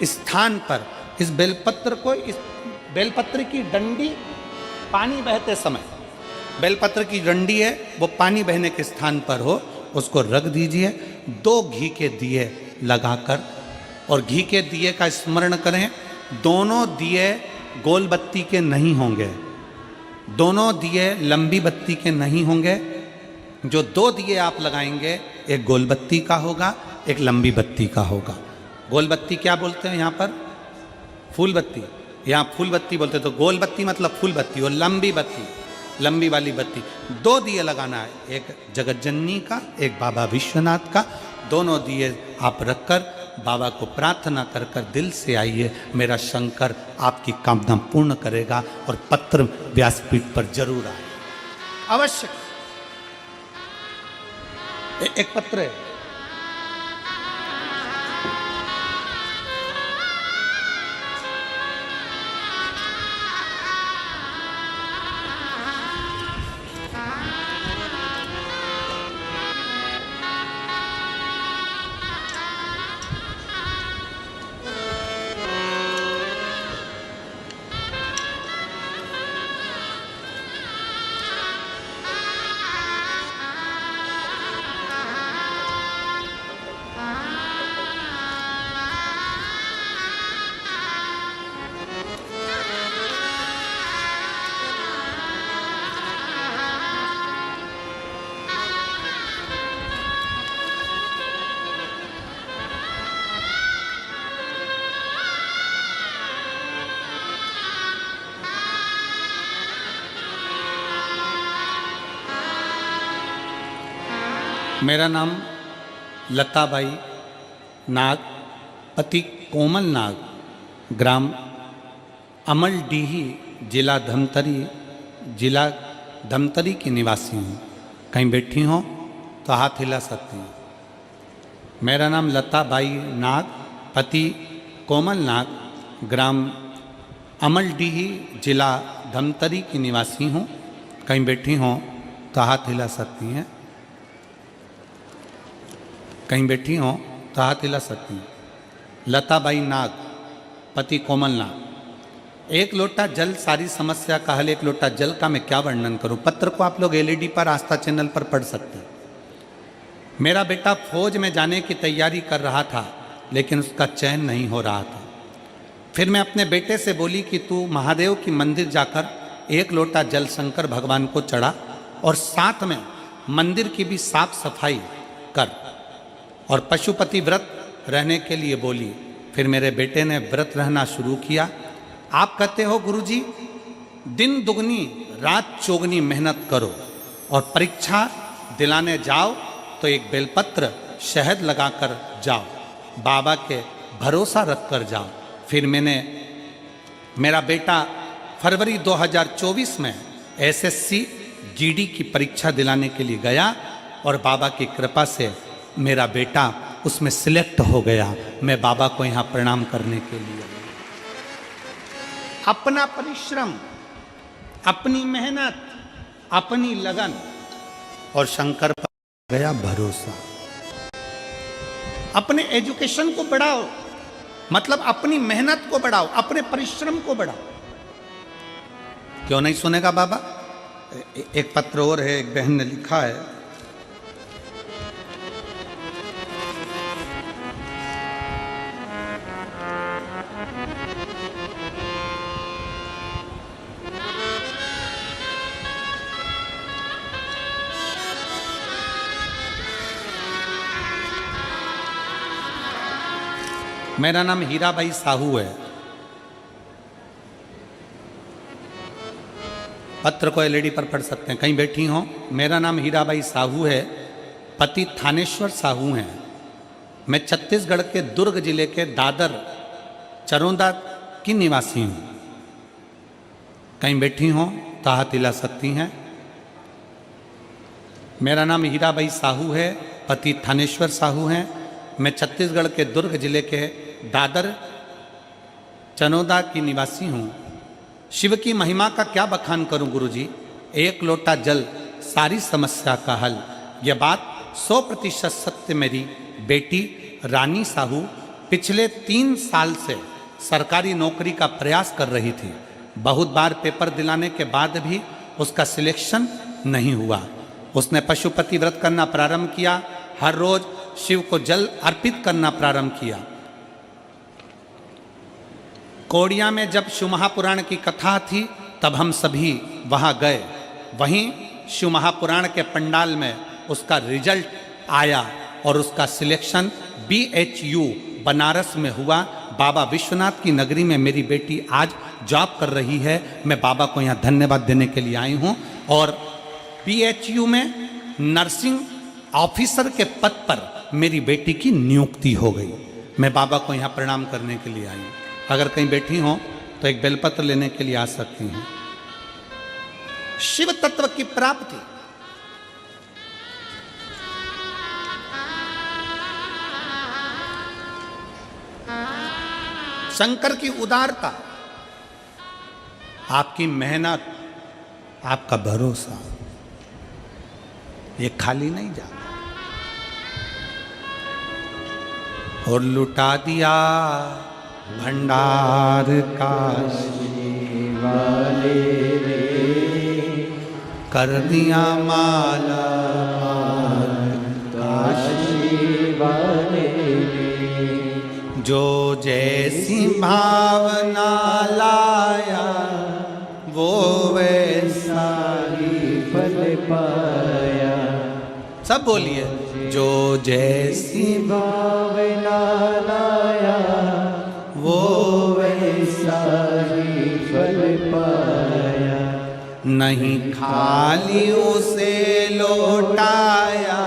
स्थान पर इस बेलपत्र को, इस बेलपत्र की डंडी पानी बहते समय, बेलपत्र की डंडी है वो पानी बहने के स्थान पर हो, उसको रख दीजिए, 2 घी के दिए लगाकर, और घी के दिए का स्मरण करें। दोनों दिए गोल बत्ती के नहीं होंगे, दोनों दिए लंबी बत्ती के नहीं होंगे। जो 2 दिए आप लगाएंगे, एक गोल बत्ती का होगा, एक लंबी बत्ती का होगा। गोल बत्ती क्या बोलते हैं यहाँ पर? फूल बत्ती। यहाँ फूल बत्ती बोलते हैं, तो गोल बत्ती मतलब फूल बत्ती, और लंबी बत्ती, लंबी वाली बत्ती। 2 दिए लगाना है, एक जगत जननी का, एक बाबा विश्वनाथ का। दोनों दिए आप रखकर बाबा को प्रार्थना कर कर दिल से आइए, मेरा शंकर आपकी कामना पूर्ण करेगा, और पत्र व्यासपीठ पर जरूर आए, अवश्य। एक पत्र है, मेरा नाम लताबाई नाग, पति कोमल नाग, ग्राम अमलडीही, जिला धमतरी की निवासी हूँ। कहीं बैठी हो तो हाथ हिला सकती हूँ। मेरा नाम लताबाई नाग, पति कोमल नाग, ग्राम अमलडीही, जिला धमतरी की निवासी हूँ। कहीं बैठी हो तो हाथ हिला सकती हैं। कहीं बैठी हो तो हाथ हिला सकती हैं। लताबाई नाग, पति कोमल नाग। 1 लोटा जल सारी समस्या का हल। 1 लोटा जल का मैं क्या वर्णन करूं? पत्र को आप लोग एलईडी पर, आस्था चैनल पर पढ़ सकते हैं। मेरा बेटा फौज में जाने की तैयारी कर रहा था, लेकिन उसका चयन नहीं हो रहा था। फिर मैं अपने बेटे से बोली कि तू महादेव की मंदिर जाकर 1 लोटा जल शंकर भगवान को चढ़ा, और साथ में मंदिर की भी साफ सफाई कर, और पशुपति व्रत रहने के लिए बोली। फिर मेरे बेटे ने व्रत रहना शुरू किया। आप कहते हो गुरुजी, दिन दुगनी रात चौगनी मेहनत करो, और परीक्षा दिलाने जाओ तो एक बेलपत्र शहद लगाकर जाओ, बाबा के भरोसा रख कर जाओ। फिर मेरा बेटा फरवरी 2024 में एसएससी जीडी की परीक्षा दिलाने के लिए गया, और बाबा की कृपा से मेरा बेटा उसमें सिलेक्ट हो गया। मैं बाबा को यहाँ प्रणाम करने के लिए, अपना परिश्रम, अपनी मेहनत, अपनी लगन, और शंकर पर गया भरोसा। अपने एजुकेशन को बढ़ाओ, मतलब अपनी मेहनत को बढ़ाओ, अपने परिश्रम को बढ़ाओ। क्यों नहीं सुनेगा बाबा? एक पत्र और है, एक बहन ने लिखा है, मेरा नाम हीराबाई साहू है। पत्र को एलईडी पर पढ़ सकते हैं, कहीं बैठी हो। मेरा नाम हीराबाई साहू है, पति थानेश्वर साहू हैं। मैं छत्तीसगढ़ के दुर्ग जिले के दादर चरोदा की निवासी हूँ। कहीं बैठी हो तो हाथ हिला सकती हैं। मेरा नाम हीराबाई साहू है, पति थानेश्वर साहू हैं। मैं छत्तीसगढ़ के दुर्ग जिले के दादर चनोदा की निवासी हूँ। शिव की महिमा का क्या बखान करूं गुरुजी, एक लोटा जल सारी समस्या का हल। यह बात 100% सत्य। मेरी बेटी रानी साहू पिछले 3 साल से सरकारी नौकरी का प्रयास कर रही थी। बहुत बार पेपर दिलाने के बाद भी उसका सिलेक्शन नहीं हुआ। उसने पशुपति व्रत करना प्रारंभ किया, हर रोज शिव को जल अर्पित करना प्रारंभ किया। कोड़िया में जब शिव महापुराण की कथा थी तब हम सभी वहाँ गए। वहीं शिव महापुराण के पंडाल में उसका रिजल्ट आया और उसका सिलेक्शन BHU बनारस में हुआ। बाबा विश्वनाथ की नगरी में मेरी बेटी आज जॉब कर रही है। मैं बाबा को यहाँ धन्यवाद देने के लिए आई हूँ। और BHU में नर्सिंग ऑफिसर के पद पर मेरी बेटी की नियुक्ति हो गई। मैं बाबा को यहाँ प्रणाम करने के लिए आई हूँ। अगर कहीं बैठी हो तो एक बेलपत्र लेने के लिए आ सकती हैं। शिव तत्व की प्राप्ति, शंकर की उदारता, आपकी मेहनत, आपका भरोसा, ये खाली नहीं जाता। और लुटा दिया भंडार काशी वाले रे, कर दिया माला काशी वाले रे। जो जैसी भावना लाया वो वैसा ही फल पाया। सब बोलिए, जो जैसी भावना लाया वो वैसा ही फल पाया। नहीं खाली उसे लौटाया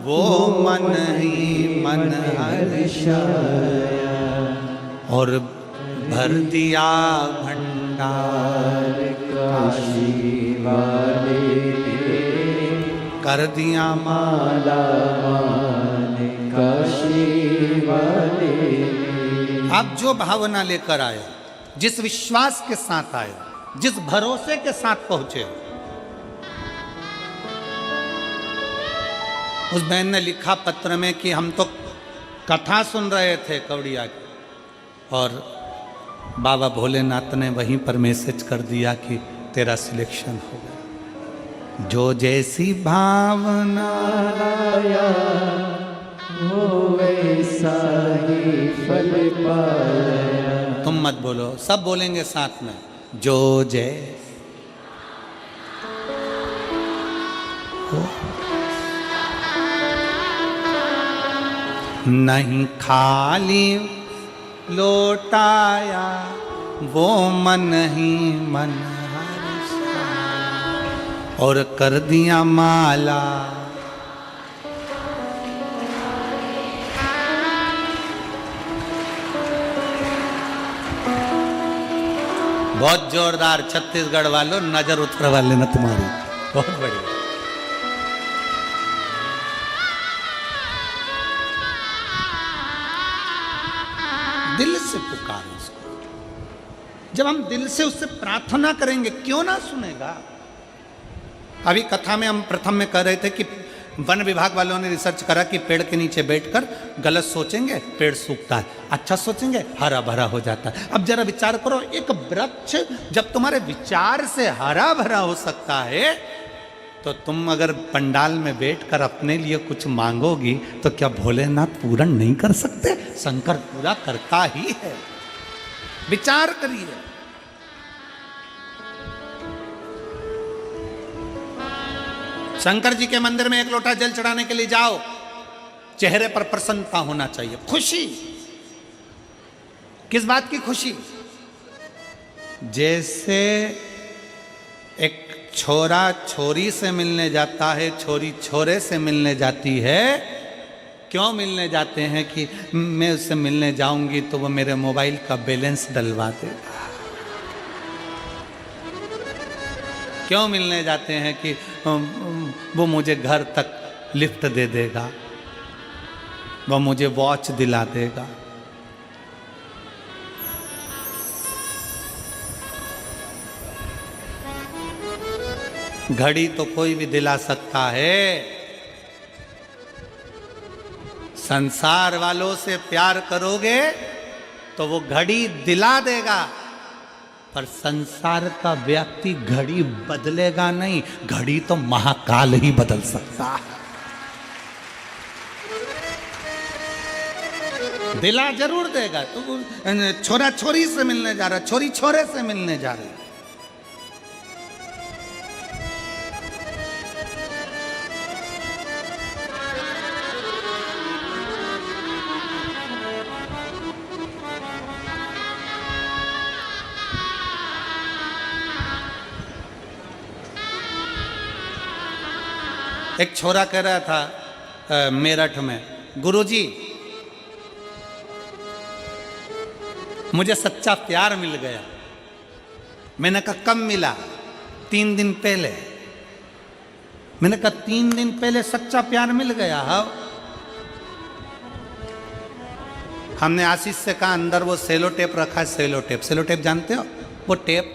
वो मन ही मन हर्षाया। और भर दिया भंडार काशी वाले, कर दिया माला माने काशी वाले। आप जो भावना लेकर आए, जिस विश्वास के साथ आए, जिस भरोसे के साथ पहुंचे। उस बहन ने लिखा पत्र में कि हम तो कथा सुन रहे थे कौड़िया की, और बाबा भोलेनाथ ने वहीं पर मैसेज कर दिया कि तेरा सिलेक्शन हो गया। जो जैसी भावना लाया वो वैसा ही फल पाया। तुम मत बोलो, सब बोलेंगे साथ में। जो जय नहीं खाली लौटाया वो मन ही मन हर्षाया। और कर दिया माला बहुत जोरदार। छत्तीसगढ़ वालों, नजर उतर वाले न तुम्हारी, बहुत बढ़िया। दिल से पुकारो उसको। जब हम दिल से उससे प्रार्थना करेंगे, क्यों ना सुनेगा। अभी कथा में हम प्रथम में कह रहे थे कि वन विभाग वालों ने रिसर्च करा कि पेड़ के नीचे बैठकर गलत सोचेंगे पेड़ सूखता है, अच्छा सोचेंगे हरा भरा हो जाता है। अब जरा विचार करो, एक वृक्ष जब तुम्हारे विचार से हरा भरा हो सकता है, तो तुम अगर पंडाल में बैठकर अपने लिए कुछ मांगोगी तो क्या भोलेनाथ पूर्ण नहीं कर सकते? शंकर पूरा करता ही है। विचार करिए। शंकर जी के मंदिर में एक लोटा जल चढ़ाने के लिए जाओ, चेहरे पर प्रसन्नता होना चाहिए, खुशी। किस बात की खुशी? जैसे एक छोरा छोरी से मिलने जाता है, छोरी छोरे से मिलने जाती है। क्यों मिलने जाते हैं कि मैं उससे मिलने जाऊंगी तो वो मेरे मोबाइल का बैलेंस डलवा देगा। क्यों मिलने जाते हैं कि वो मुझे घर तक लिफ्ट दे देगा, वो मुझे वॉच दिला देगा। घड़ी तो कोई भी दिला सकता है। संसार वालों से प्यार करोगे तो वो घड़ी दिला देगा, पर संसार का व्यक्ति घड़ी बदलेगा नहीं। घड़ी तो महाकाल ही बदल सकता है। दिला जरूर देगा। तो छोरा छोरी से मिलने जा रहा, छोरी छोरे से मिलने जा रही। एक छोरा कह रहा था मेरठ में, गुरुजी मुझे सच्चा प्यार मिल गया। मैंने कहा कब मिला? 3 दिन पहले। मैंने कहा 3 दिन पहले सच्चा प्यार मिल गया? हाँ। हमने आशीष से कहा अंदर वो सेलो टेप रखा है, सेलो टेप। सेलो टेप जानते हो? वो टेप।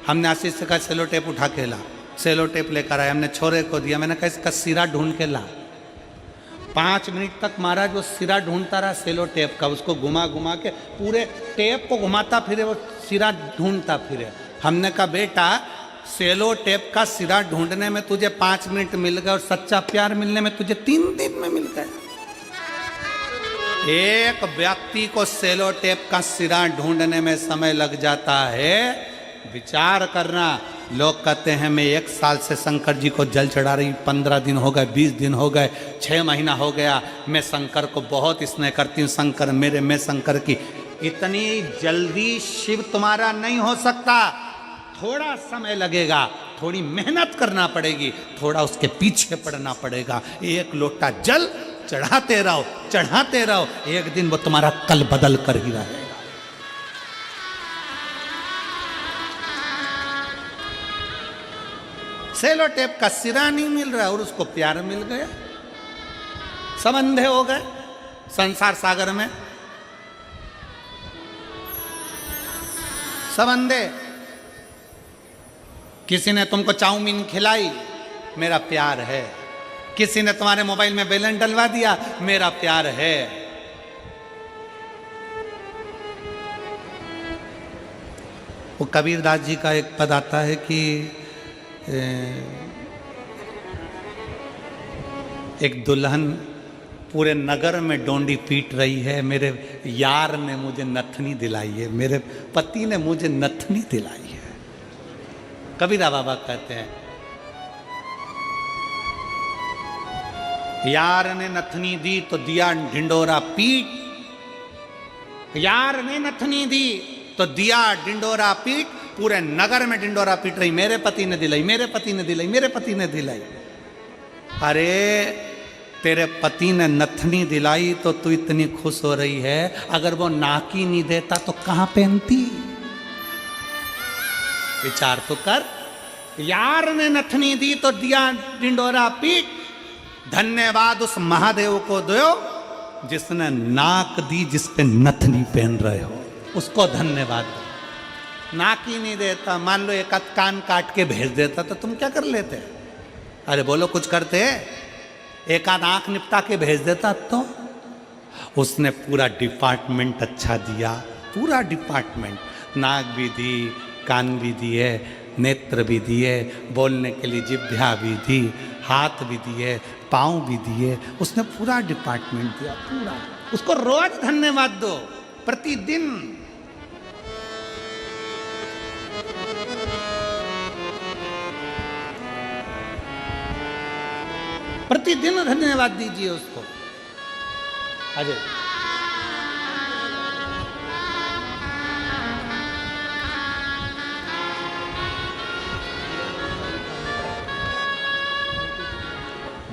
हमने आशीष से कहा सेलो टेप उठा के ला। सेलो टेप लेकर आया, हमने छोरे को दिया। मैंने कहा इसका सिरा ढूंढ के ला। 5 मिनट तक महाराज वो सिरा ढूंढता रहा सेलो टेप का। उसको घुमा घुमा के पूरे टेप को घुमाता फिरे, वो सिरा ढूंढता फिरे। हमने कहा बेटा सेलो टेप का सिरा ढूंढने में तुझे 5 मिनट मिल गए और सच्चा प्यार मिलने में तुझे 3 दिन में मिल गए। एक व्यक्ति को सेलो टेप का सिरा ढूंढने में समय लग जाता है। विचार करना। लोग कहते हैं मैं 1 साल से शंकर जी को जल चढ़ा रही, 15 दिन हो गए, 20 दिन हो गए, 6 महीना हो गया, मैं शंकर को बहुत स्नेह करती हूँ, शंकर मेरे, मैं शंकर की। इतनी जल्दी शिव तुम्हारा नहीं हो सकता। थोड़ा समय लगेगा, थोड़ी मेहनत करना पड़ेगी, थोड़ा उसके पीछे पड़ना पड़ेगा। 1 लोटा जल चढ़ाते रहो, चढ़ाते रहो, एक दिन वो तुम्हारा कल बदल कर ही रहेगा। सेलो टेप का सिरा नहीं मिल रहा और उसको प्यार मिल गया। सब अंधे हो गए संसार सागर में, सब अंधे। किसी ने तुमको चाउमीन खिलाई, मेरा प्यार है। किसी ने तुम्हारे मोबाइल में बैलेंस डलवा दिया, मेरा प्यार है। वो कबीरदास जी का एक पद आता है कि एक दुल्हन पूरे नगर में डोंडी पीट रही है, मेरे यार ने मुझे नथनी दिलाई है, मेरे पति ने मुझे नथनी दिलाई है। कबीरा बाबा कहते हैं यार ने नथनी दी तो दिया ढिंडोरा पीट, यार ने नथनी दी तो दिया ढिंडोरा पीट, पूरे नगर में ढिंडोरा पीट रही, मेरे पति ने दिलाई, मेरे पति ने दिलाई, मेरे पति ने दिलाई। अरे तेरे पति ने नथनी दिलाई तो तू इतनी खुश हो रही है, अगर वो नाकी नहीं देता तो कहां पहनती? विचार तो कर। यार ने नथनी दी तो दिया ढिंडोरा पीट, धन्यवाद उस महादेव को दो जिसने नाक दी, जिस पे नथनी पहन रहे हो, उसको धन्यवाद दो। नाक ही नहीं देता, मान लो एक कान काट के भेज देता तो तुम क्या कर लेते? अरे बोलो कुछ करते? एक आध आंख निपटा के भेज देता तो? उसने पूरा डिपार्टमेंट अच्छा दिया, पूरा डिपार्टमेंट। नाक भी दी, कान भी दिए, नेत्र भी दिए, बोलने के लिए जिह्वा भी दी, हाथ भी दिए, पाँव भी दिए। उसने पूरा डिपार्टमेंट दिया, पूरा। उसको रोज धन्यवाद दो, प्रतिदिन। प्रतिदिन धन्यवाद दीजिए उसको। अजय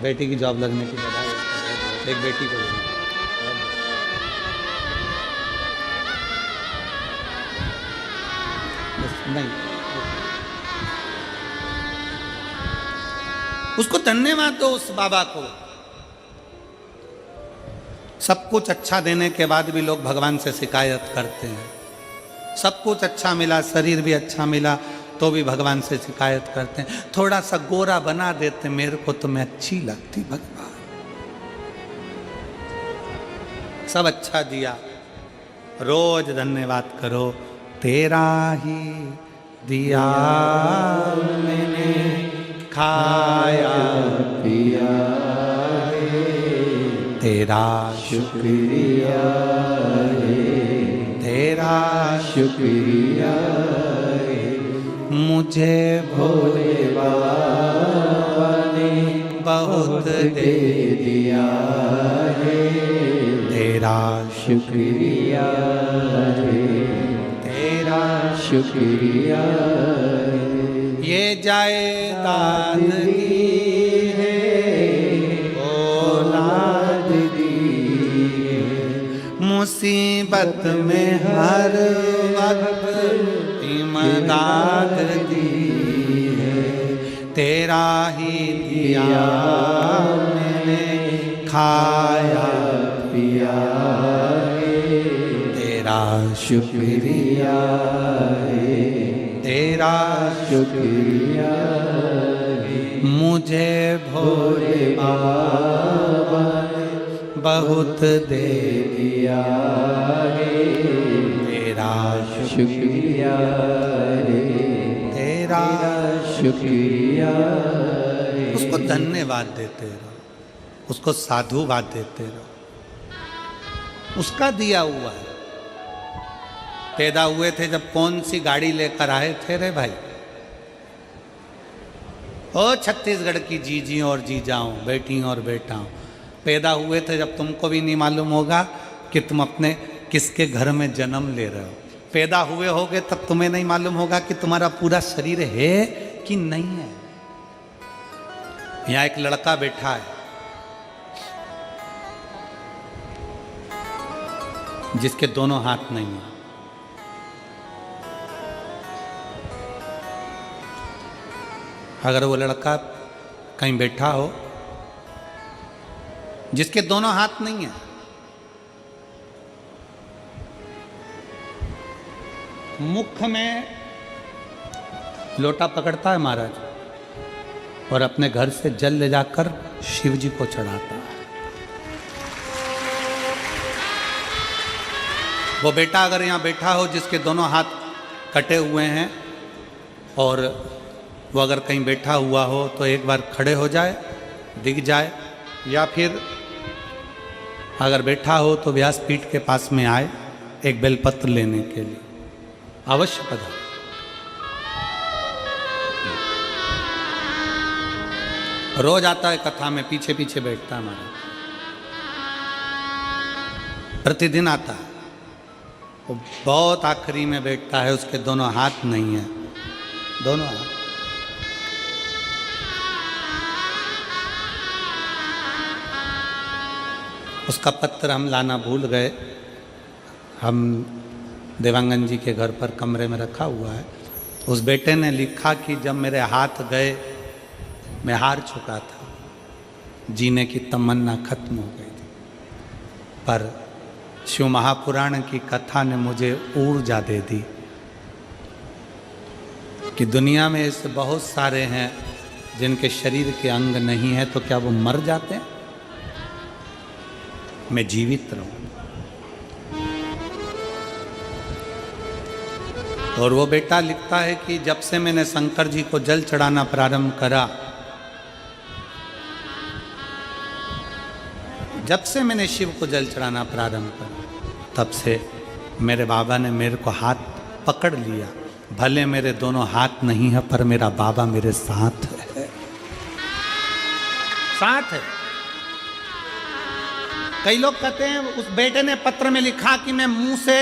बेटी की जॉब लगने की बधाई। एक बेटी को देना। नहीं, उसको धन्यवाद दो उस बाबा को। सब कुछ अच्छा देने के बाद भी लोग भगवान से शिकायत करते हैं। सब कुछ अच्छा मिला, शरीर भी अच्छा मिला, तो भी भगवान से शिकायत करते हैं। थोड़ा सा गोरा बना देते मेरे को तो मैं अच्छी लगती भगवान। सब अच्छा दिया, रोज धन्यवाद करो। तेरा ही दिया मैंने, खाया पिया, तेरा
शुक्रिया है,
तेरा
शुक्रिया है।
मुझे
भोले बाबा ने
बहुत
दे दिया है,
तेरा
शुक्रिया है,
तेरा
शुक्रिया है।
ये जायदाद दी है,
औलाद दी है,
मुसीबत में हर वक्त इमदाद दी है। तेरा ही दिया मैंने, खाया
पिया है,
तेरा
शुक्रिया है,
तेरा
शुक्रिया है।
मुझे भोले
बाबा ने
बहुत दे
दिया है,
तेरा
शुक्रिया है,
तेरा
शुक्रिया है।
उसको धन्यवाद देते रहो, उसको साधुवाद देते रहो। उसका दिया हुआ है। पैदा हुए थे जब कौन सी गाड़ी लेकर आए थे रे भाई? ओ छत्तीसगढ़ की जीजी और जीजाओं, बेटी और बेटाओं, पैदा हुए थे जब तुमको भी नहीं मालूम होगा कि तुम अपने किसके घर में जन्म ले रहे हो। पैदा हुए होगे तब तुम्हें नहीं मालूम होगा कि तुम्हारा पूरा शरीर है कि नहीं है। यहाँ एक लड़का बैठा है जिसके दोनों हाथ नहीं है। अगर वो लड़का कहीं बैठा हो जिसके दोनों हाथ नहीं है, मुख में लोटा पकड़ता है महाराज और अपने घर से जल ले जाकर शिव जी को चढ़ाता है। वो बेटा अगर यहाँ बैठा हो जिसके दोनों हाथ कटे हुए हैं और वो अगर कहीं बैठा हुआ हो तो एक बार खड़े हो जाए, दिख जाए, या फिर अगर बैठा हो तो व्यासपीठ के पास में आए एक बेलपत्र लेने के लिए। अवश्य पधार। रोज आता है कथा में, पीछे पीछे बैठता है हमारा, प्रतिदिन आता है। वो बहुत आखिरी में बैठता है, उसके दोनों हाथ नहीं है, दोनों हाथ। उसका पत्र हम लाना भूल गए। हम देवांगन जी के घर पर कमरे में रखा हुआ है। उस बेटे ने लिखा कि जब मेरे हाथ गए मैं हार चुका था, जीने की तमन्ना खत्म हो गई थी, पर शिव महापुराण की कथा ने मुझे ऊर्जा दे दी कि दुनिया में ऐसे बहुत सारे हैं जिनके शरीर के अंग नहीं है, तो क्या वो मर जाते हैं? मैं जीवित रहूं। और वो बेटा लिखता है कि जब से मैंने शंकर जी को जल चढ़ाना प्रारंभ करा, जब से मैंने शिव को जल चढ़ाना प्रारंभ करा, तब से मेरे बाबा ने मेरे को हाथ पकड़ लिया। भले मेरे दोनों हाथ नहीं है, पर मेरा बाबा मेरे साथ है, साथ है। कई लोग कहते हैं, उस बेटे ने पत्र में लिखा कि मैं मुंह से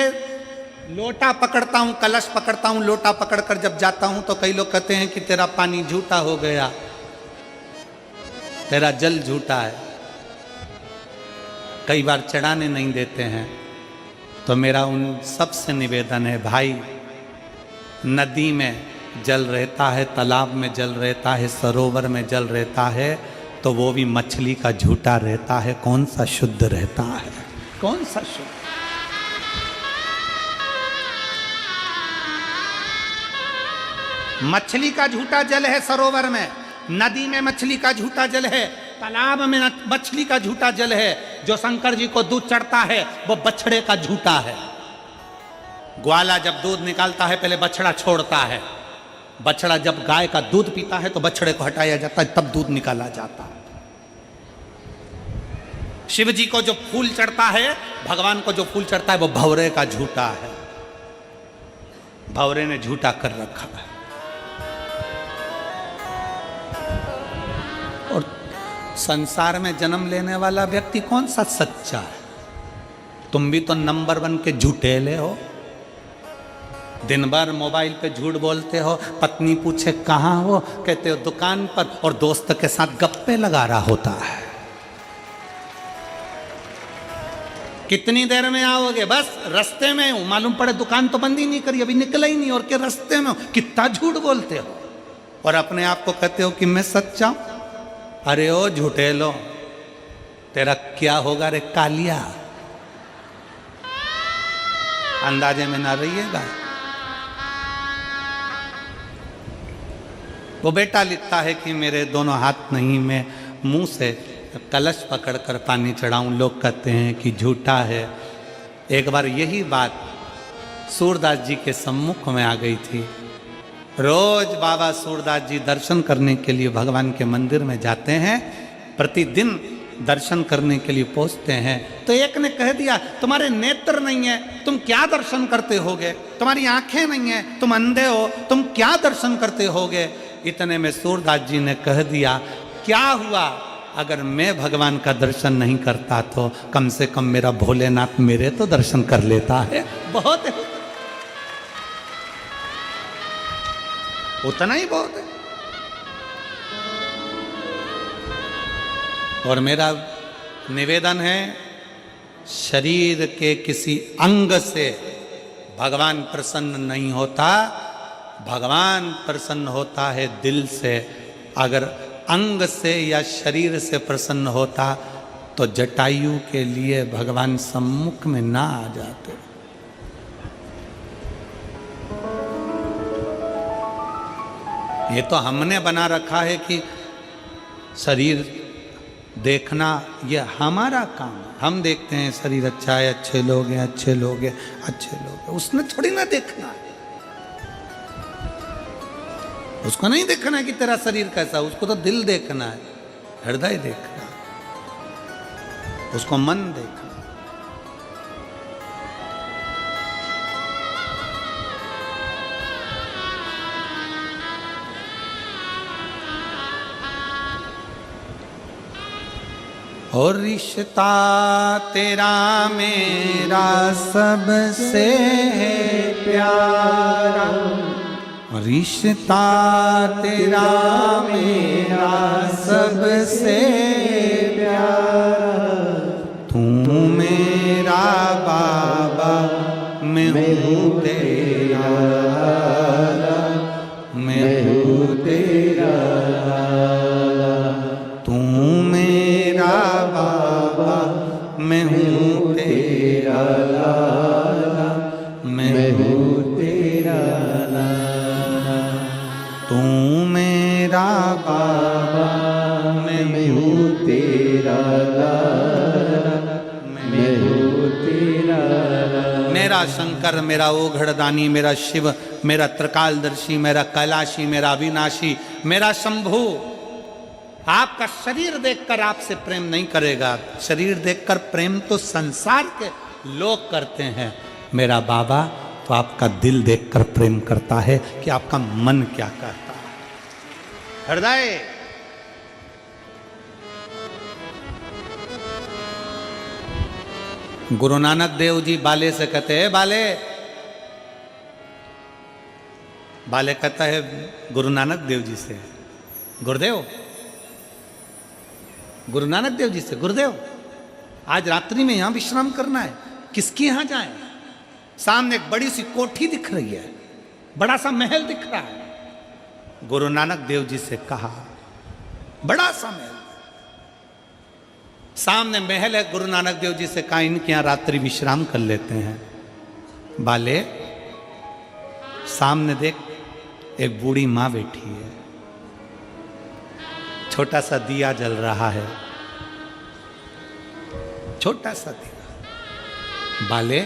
लोटा पकड़ता हूं, कलश पकड़ता हूं, लोटा पकड़कर जब जाता हूं तो कई लोग कहते हैं कि तेरा पानी झूठा हो गया। तेरा जल झूठा है, कई बार चढ़ाने नहीं देते हैं। तो मेरा उन सबसे निवेदन है, भाई नदी में जल रहता है, तालाब में जल रहता है, सरोवर में जल रहता है, तो वो भी मछली का झूठा रहता है। कौन सा शुद्ध रहता है? कौन सा शुद्ध? मछली का झूठा जल है सरोवर में, नदी में मछली का झूठा जल है, तालाब में मछली का झूठा जल है। जो शंकर जी को दूध चढ़ता है वो बछड़े का झूठा है। ग्वाला जब दूध निकालता है पहले बछड़ा छोड़ता है, बछड़ा जब गाय का दूध पीता है तो बछड़े को हटाया जाता है, तब दूध निकाला जाता है। शिव जी को जो फूल चढ़ता है, भगवान को जो फूल चढ़ता है वो भंवरे का झूठा है, भंवरे ने झूठा कर रखा है। और संसार में जन्म लेने वाला व्यक्ति कौन सा सच्चा है? तुम भी तो नंबर 1 के झूठेले हो। दिन भर मोबाइल पे झूठ बोलते हो, पत्नी पूछे कहाँ हो, कहते हो दुकान पर, और दोस्त के साथ गप्पे लगा रहा होता है। कितनी देर में आओगे? बस रास्ते में हूं, मालूम पड़े दुकान तो बंद ही नहीं करी, अभी निकला ही नहीं, और के रास्ते में हो। कितना झूठ बोलते हो और अपने आप को कहते हो कि मैं सच्चा हूं। अरे ओ झूठे लो, तेरा क्या होगा रे कालिया, अंदाजे में ना रहिएगा। वो बेटा लिखता है कि मेरे दोनों हाथ नहीं, मैं मुंह से कलश पकड़कर पानी चढ़ाऊं। लोग कहते हैं कि झूठा है। एक बार यही बात सूरदास जी के सम्मुख में आ गई थी। रोज बाबा सूरदास जी दर्शन करने के लिए भगवान के मंदिर में जाते हैं, प्रतिदिन दर्शन करने के लिए पहुंचते हैं। तो एक ने कह दिया, तुम्हारे नेत्र नहीं है, तुम क्या दर्शन करते होगे? तुम्हारी आंखें नहीं है, तुम अंधे हो, तुम क्या दर्शन करते होगे? इतने में सूरदास जी ने कह दिया, क्या हुआ अगर मैं भगवान का दर्शन नहीं करता तो कम से कम मेरा भोलेनाथ मेरे तो दर्शन कर लेता है। बहुत है, उतना ही बहुत है। और मेरा निवेदन है, शरीर के किसी अंग से भगवान प्रसन्न नहीं होता, भगवान प्रसन्न होता है दिल से। अगर अंग से या शरीर से प्रसन्न होता तो जटायु के लिए भगवान सम्मुख में ना आ जाते। ये तो हमने बना रखा है कि शरीर देखना ये हमारा काम है। हम देखते हैं शरीर अच्छा है, अच्छे लोग हैं, अच्छे लोग हैं, अच्छे लोग हैं। उसने थोड़ी ना देखना है, उसको नहीं देखना है कि तेरा शरीर कैसा, उसको तो दिल देखना है, हृदय देखना है, उसको मन देखना। और रिश्ता तेरा मेरा सबसे है प्यारा, रिश्ता तेरा मेरा सबसे प्यारा, तू मेरा बाबा मैं हूँ तेरा, मैं हूँ तेरा, तू मेरा बाबा मैं हूँ तेरा, मैं हूँ तेरा, तू मेरा बाबा मैं हूँ तेरा, मैं हूँ तेरा। मेरा शंकर, मेरा ओघड़दानी, मेरा शिव, मेरा त्रिकालदर्शी, मेरा कैलाशी, मेरा अविनाशी, मेरा शंभू आपका शरीर देखकर आपसे प्रेम नहीं करेगा। शरीर देखकर प्रेम तो संसार के लोग करते हैं, मेरा बाबा तो आपका दिल देखकर प्रेम करता है कि आपका मन क्या कहता है। हृदय गुरु नानक देव जी बाले से कहते हैं, बाले, बाले कहता है गुरु नानक देव जी से, गुरुदेव गुरु नानक देव जी से, गुरुदेव आज रात्रि में यहां विश्राम करना है, किसके यहां जाएं? सामने एक बड़ी सी कोठी दिख रही है, बड़ा सा महल दिख रहा है। गुरु नानक देव जी से कहा, बड़ा सा महल, सामने महल है। गुरु नानक देव जी से कहा, इनके यहां रात्रि विश्राम कर लेते हैं। बाले, सामने देख, एक बूढ़ी मां बैठी है, छोटा सा दिया जल रहा है, छोटा सा दिया। बाले,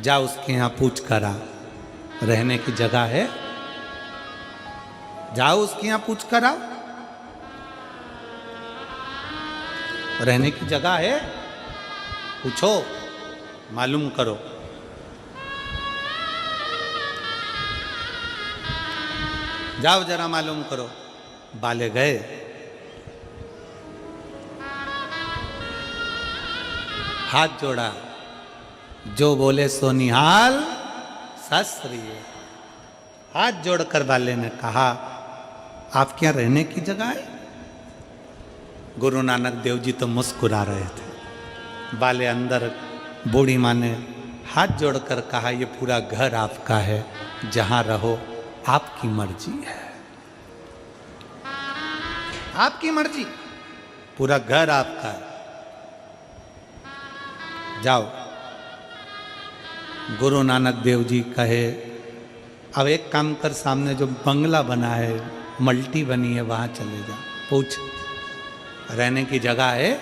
जा उसके यहां पूछ कर आ, रहने की जगह है, जाओ उसके यहां पूछ कर आओ, रहने की जगह है, पूछो, मालूम करो। जाओ जरा मालूम करो। बाले गए, हाथ जोड़ा, जो बोले सो निहाल शास्त्री। हाथ जोड़कर बाले ने कहा, आप क्या रहने की जगह है? गुरु नानक देव जी तो मुस्कुरा रहे थे। बाले अंदर, बूढ़ी माँ ने हाथ जोड़कर कहा, ये पूरा घर आपका है, जहां रहो आपकी मर्जी है, आपकी मर्जी, पूरा घर आपका है, जाओ। गुरु नानक देव जी कहे, अब एक काम कर, सामने जो बंगला बना है, मल्टी बनी है, वहां चले जा, पूछ, रहने की जगह है?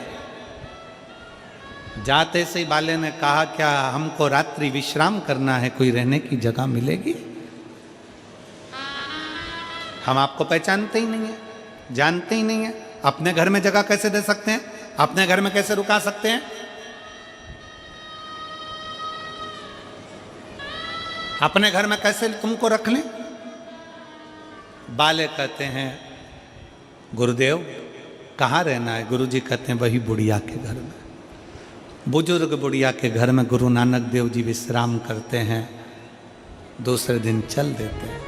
जाते से ही बाले ने कहा, क्या हमको रात्रि विश्राम करना है, कोई रहने की जगह मिलेगी? हम आपको पहचानते ही नहीं है, जानते ही नहीं है, अपने घर में जगह कैसे दे सकते हैं? अपने घर में कैसे रुका सकते हैं? अपने घर में कैसे तुमको रख लें? बाले कहते हैं, गुरुदेव कहाँ रहना है? गुरुजी कहते हैं, वही बुढ़िया के घर में। बुजुर्ग बुढ़िया के घर में गुरु नानक देव जी विश्राम करते हैं, दूसरे दिन चल देते हैं।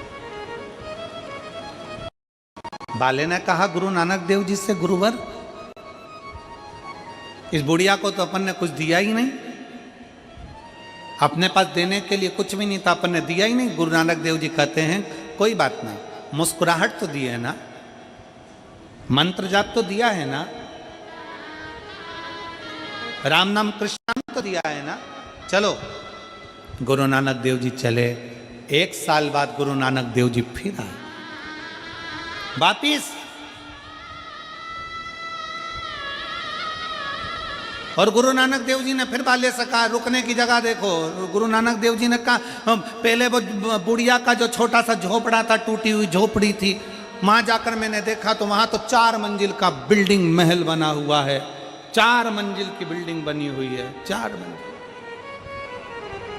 बाले ने कहा गुरु नानक देव जी से, गुरुवर इस बुढ़िया को तो अपन ने कुछ दिया ही नहीं, अपने पास देने के लिए कुछ भी नहीं था, अपन ने दिया ही नहीं। गुरु नानक देव जी कहते हैं, कोई बात नहीं, मुस्कुराहट तो दी है ना, मंत्र जाप तो दिया है ना, राम नाम कृष्ण नाम तो दिया है ना, चलो। गुरु नानक देव जी चले। 1 साल बाद गुरु नानक देव जी फिर आए वापिस, और गुरु नानक देव जी ने फिर बाले से कहा, रुकने की जगह देखो। गुरु नानक देव जी ने कहा, पहले वो बुढ़िया का जो छोटा सा झोपड़ा था, टूटी हुई झोपड़ी थी, वहां जाकर मैंने देखा तो वहां तो 4 मंजिल का बिल्डिंग महल बना हुआ है, 4 मंजिल की बिल्डिंग बनी हुई है, 4 मंजिल।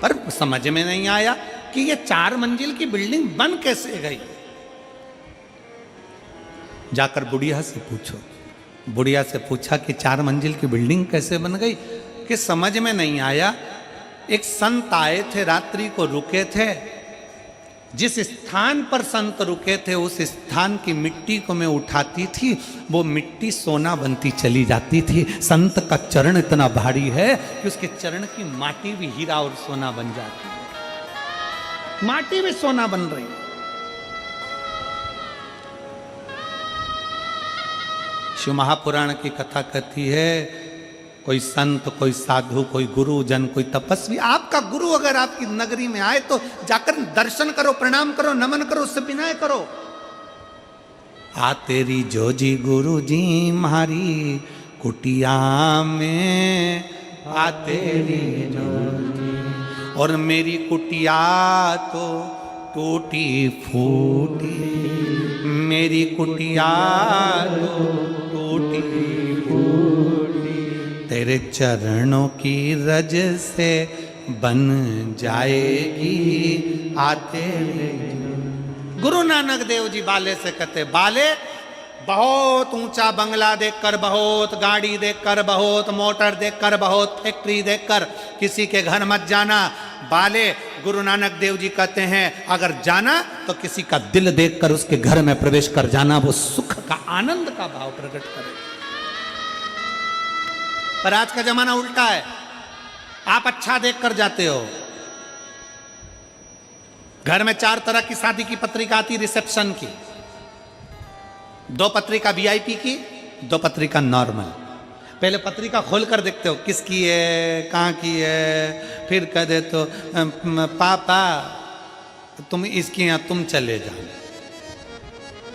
पर समझ में नहीं आया कि ये 4 मंजिल की बिल्डिंग बन कैसे गई। जाकर बुढ़िया से पूछो। बुढ़िया से पूछा कि 4 मंजिल की बिल्डिंग कैसे बन गई, कि समझ में नहीं आया। एक संत आए थे, रात्रि को रुके थे, जिस स्थान पर संत रुके थे उस स्थान की मिट्टी को मैं उठाती थी, वो मिट्टी सोना बनती चली जाती थी। संत का चरण इतना भारी है कि उसके चरण की माटी भी हीरा और सोना बन जाती है, माटी भी सोना बन रही है। शिव महापुराण की कथा कहती है, कोई संत, कोई साधु, कोई गुरुजन, कोई तपस्वी, आपका गुरु अगर आपकी नगरी में आए तो जाकर दर्शन करो, प्रणाम करो, नमन करो, उससे विनय करो। आ तेरी जोजी गुरु जी मारी कुटिया में, आ तेरी जोजी, और मेरी कुटिया तो टूटी फूटी, मेरी कुटिया तो टूटी फूटी, तेरे चरणों की रज से बन जाएगी आते। गुरु नानक देव जी बाले से कहते, बाले बहुत ऊंचा बंगला देखकर, बहुत गाड़ी देखकर, बहुत मोटर देखकर, बहुत फैक्ट्री देखकर किसी के घर मत जाना। बाले, गुरु नानक देव जी कहते हैं, अगर जाना तो किसी का दिल देखकर उसके घर में प्रवेश कर जाना, वो सुख का, आनंद का भाव प्रकट करे। पर आज का जमाना उल्टा है, आप अच्छा देख कर जाते हो। घर में 4 तरह की शादी की पत्रिका आती, रिसेप्शन की, 2 पत्रिका वीआईपी की, 2 पत्रिका नॉर्मल। पहले पत्रिका खोल कर देखते हो किसकी है, कहाँ की है, फिर कह दे तो पापा तुम इसके यहाँ तुम चले जाओ।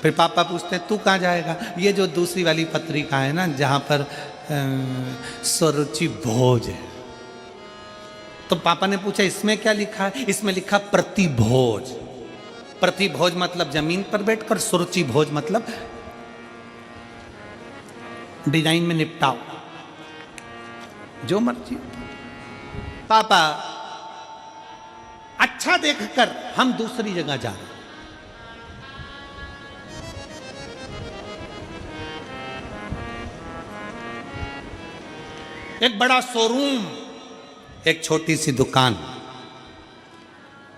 फिर पापा पूछते हैं तू कहाँ जाएगा। ये जो दूसरी वाली पत्रिका है ना, जहाँ पर स्वरुचि भोज है, तो पापा ने पूछा इसमें क्या लिखा है। इसमें लिखा प्रतिभोज। प्रतिभोज मतलब जमीन पर बैठकर, सुरुचि भोज मतलब डिजाइन में निपटाओ, जो मर्जी। पापा अच्छा देखकर हम दूसरी जगह जा रहे हैं। एक बड़ा शोरूम, एक छोटी सी दुकान।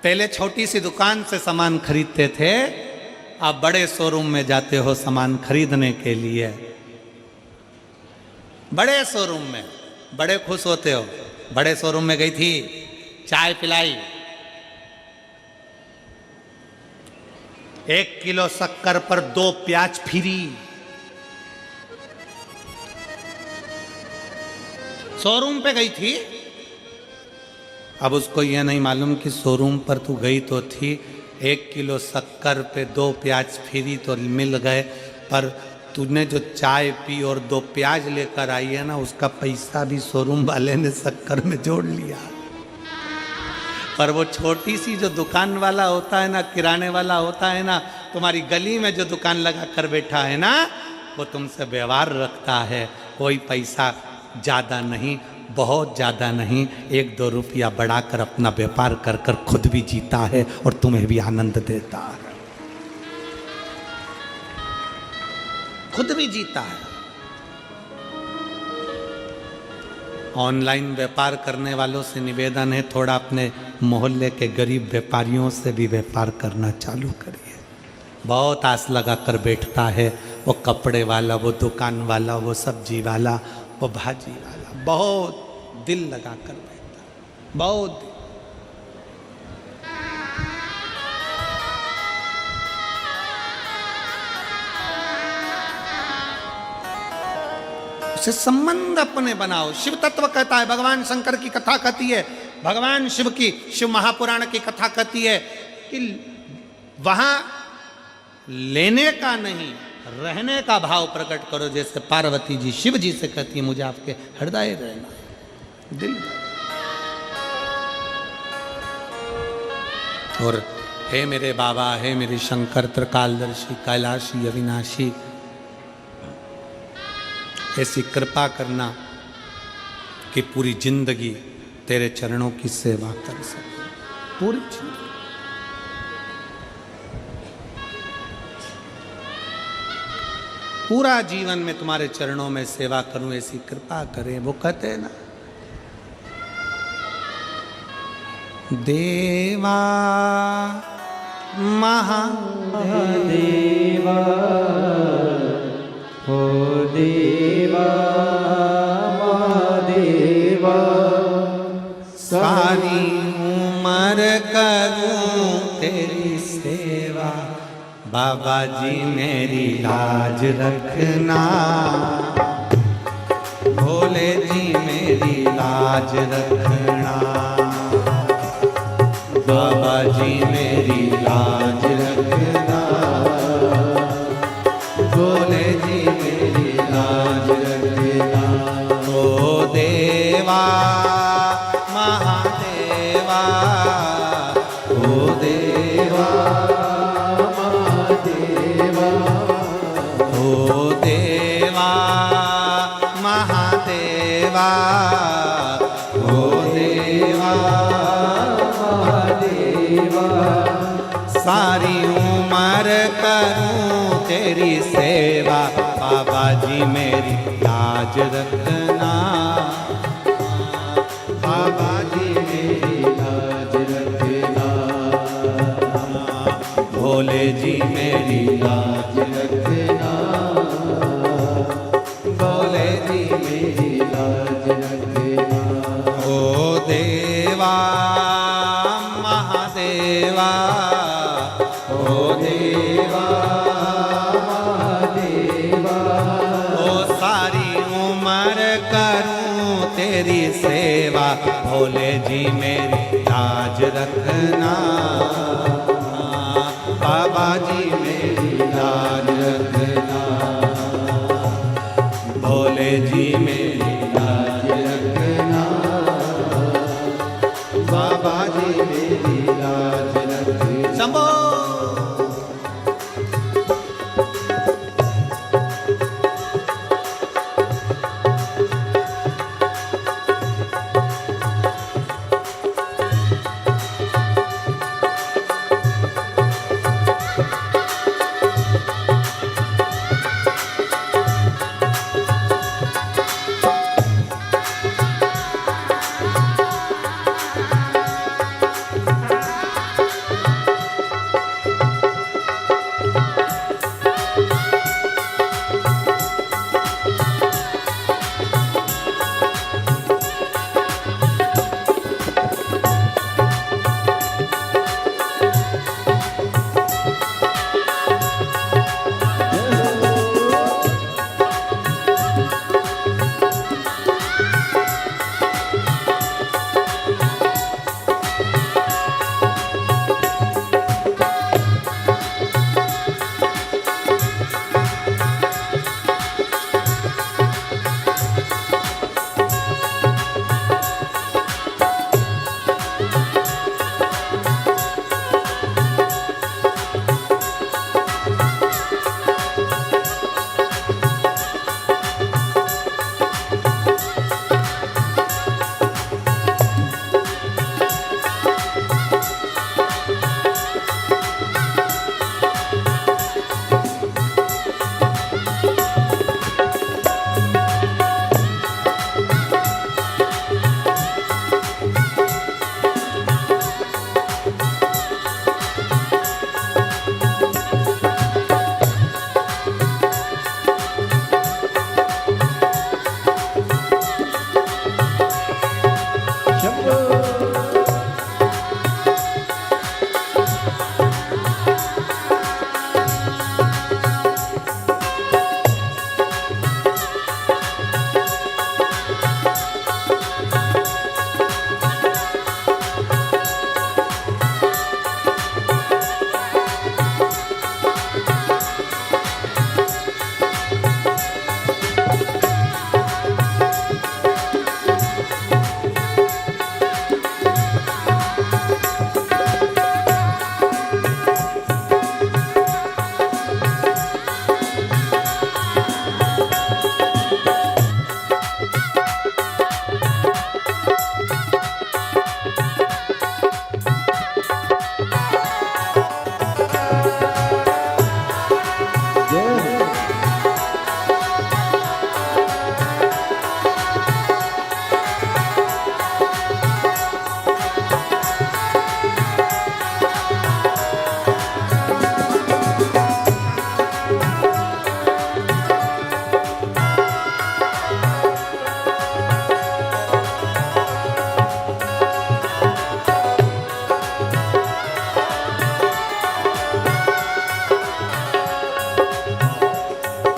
पहले छोटी सी दुकान से सामान खरीदते थे, अब बड़े शोरूम में जाते हो सामान खरीदने के लिए। बड़े शोरूम में बड़े खुश होते हो। बड़े शोरूम में गई थी, चाय पिलाई, 1 किलो शक्कर पर 2 प्याज फ्री। शोरूम पे गई थी। अब उसको यह नहीं मालूम कि शोरूम पर तू गई तो थी, 1 किलो शक्कर पे 2 प्याज फ्री तो मिल गए, पर तूने जो चाय पी और 2 प्याज लेकर आई है ना, उसका पैसा भी शोरूम वाले ने शक्कर में जोड़ लिया। पर वो छोटी सी जो दुकान वाला होता है ना, किराने वाला होता है ना, तुम्हारी गली में जो दुकान लगा कर बैठा है ना, वो तुमसे व्यवहार रखता है। कोई पैसा ज़्यादा नहीं, बहुत ज़्यादा नहीं, 1-2 रुपया बढ़ाकर अपना व्यापार कर कर खुद भी जीता है और तुम्हें भी आनंद देता है, खुद भी जीता है। ऑनलाइन व्यापार करने वालों से निवेदन है, थोड़ा अपने मोहल्ले के गरीब व्यापारियों से भी व्यापार करना चालू करिए। बहुत आस लगा कर बैठता है वो कपड़े वाला, वो दुकान वाला, वो सब्जी वाला, वो भाजी वाला, बहुत दिल लगा कर बैठता, बहुत दिल। से संबंध अपने बनाओ। शिव तत्व कहता है, भगवान शंकर की कथा कहती है, भगवान शिव की, शिव महापुराण की कथा कहती है कि वहां लेने का नहीं, रहने का भाव प्रकट करो। जैसे पार्वती जी शिव जी से कहती है, मुझे आपके हृदय रहना है, दिल। और हे मेरे बाबा, हे मेरे शंकर त्रिकालदर्शी, कैलाशी, अविनाशी, ऐसी कृपा करना कि पूरी जिंदगी तेरे चरणों की सेवा कर सके, पूरी जिंदगी। पूरा जीवन में तुम्हारे चरणों में सेवा करूं, ऐसी कृपा करें। वो कहते हैं ना, देवा
महादेवा हो देवा महादेवा,
सारी उम्र करूं तेरी सेवा, बाबा जी मेरी लाज रखना, भोले जी मेरी लाज रखना, बाबा जी मेरी लाज रखना, भोले जी मेरी लाज रखना। ओ देवा महादेवा, ओ देवा महादेवा, ओ देवा महादेवा, ओ देवा महादेवा, सारी उम्र करूं तेरी सेवा, बाबा जी मेरी लाज रखना, बाबा जी मेरी लाज रखना, भोले जी मेरी लाज रखना, भोले जी मेरी लाज देवा ओ देवा
महादेवा
ओ सारी उम्र करूं तेरी सेवा भोले जी मेरी लाज रखना बाबा जी मेरी लाज रखना भोले जी मेरी लाज रखना बाबा जी मेरी लाज रखना शंभो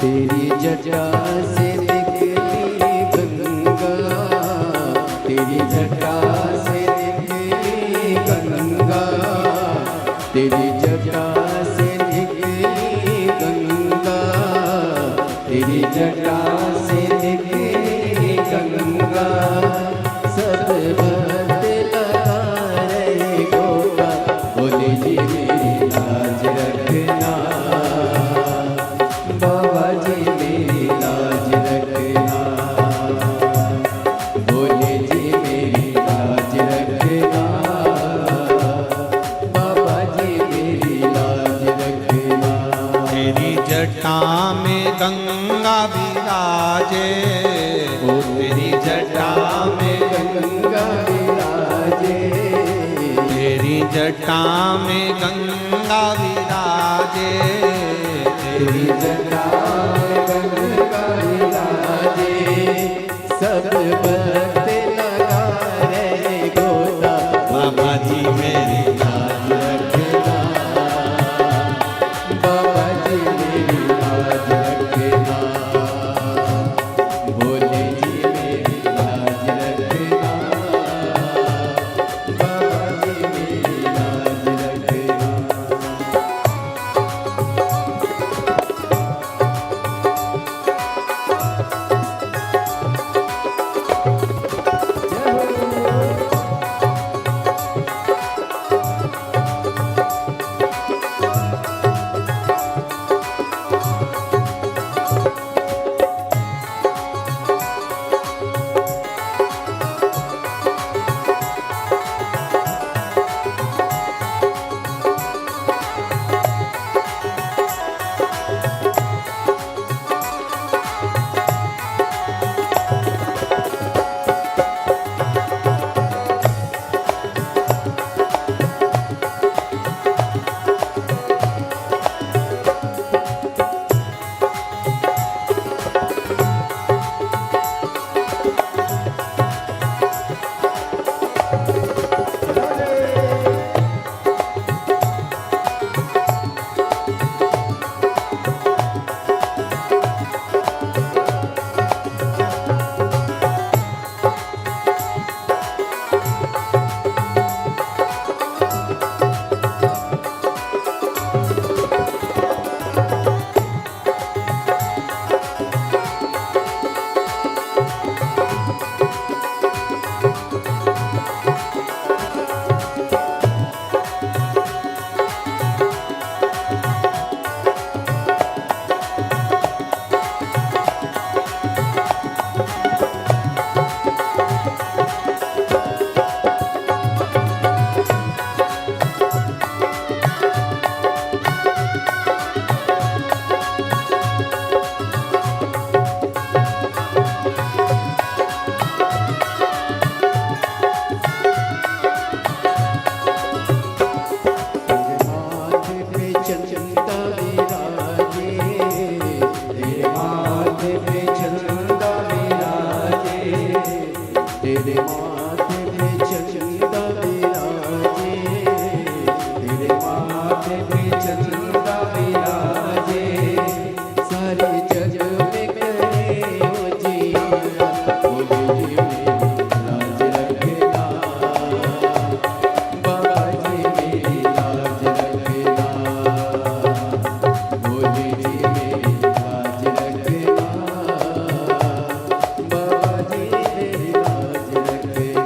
तेरी जटा से निकली गंगा, तेरी जटा से निकली गंगा, तेरी जटा से निकली गंगा, तेरी जटा से निकली गंगा। सब भक्त लगा रहे गोता, बोले जी मेरी लाज रखना, बाबा जी मेरी लाज रखना, बोले जी मेरी लाज रखना, बाबा जी मेरी लाज रखना।
तेरी जटा में गंगा विराजे, ओ तेरी जटा में
गंगा विराजे,
तेरी जटा में गंगा विराजे,
तेरी जटा में गंगा विराजे। सब भक्त लगा रहे गोता,
बाबा जी मेरी लाज रखना।
में चंदा विराजे सारे जग में करे उजियारा बोले जी मेरी लाज रखना बाबा जी मेरी लाज रखना बोले जी मेरी लाज रखना बाबा जी मेरी लाज रखना।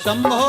शंभो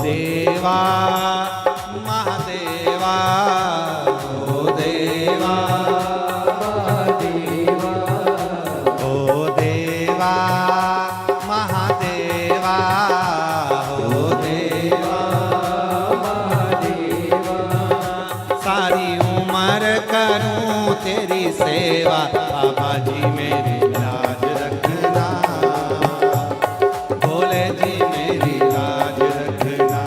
देवा महादेवा ओ देवा
महादेवा
ओ देवा महादेवा ओ देवा
महादेवा
सारी उम्र करूं तेरी सेवा बाबा जी मेरी लाज रखना भोले जी मेरी लाज रखना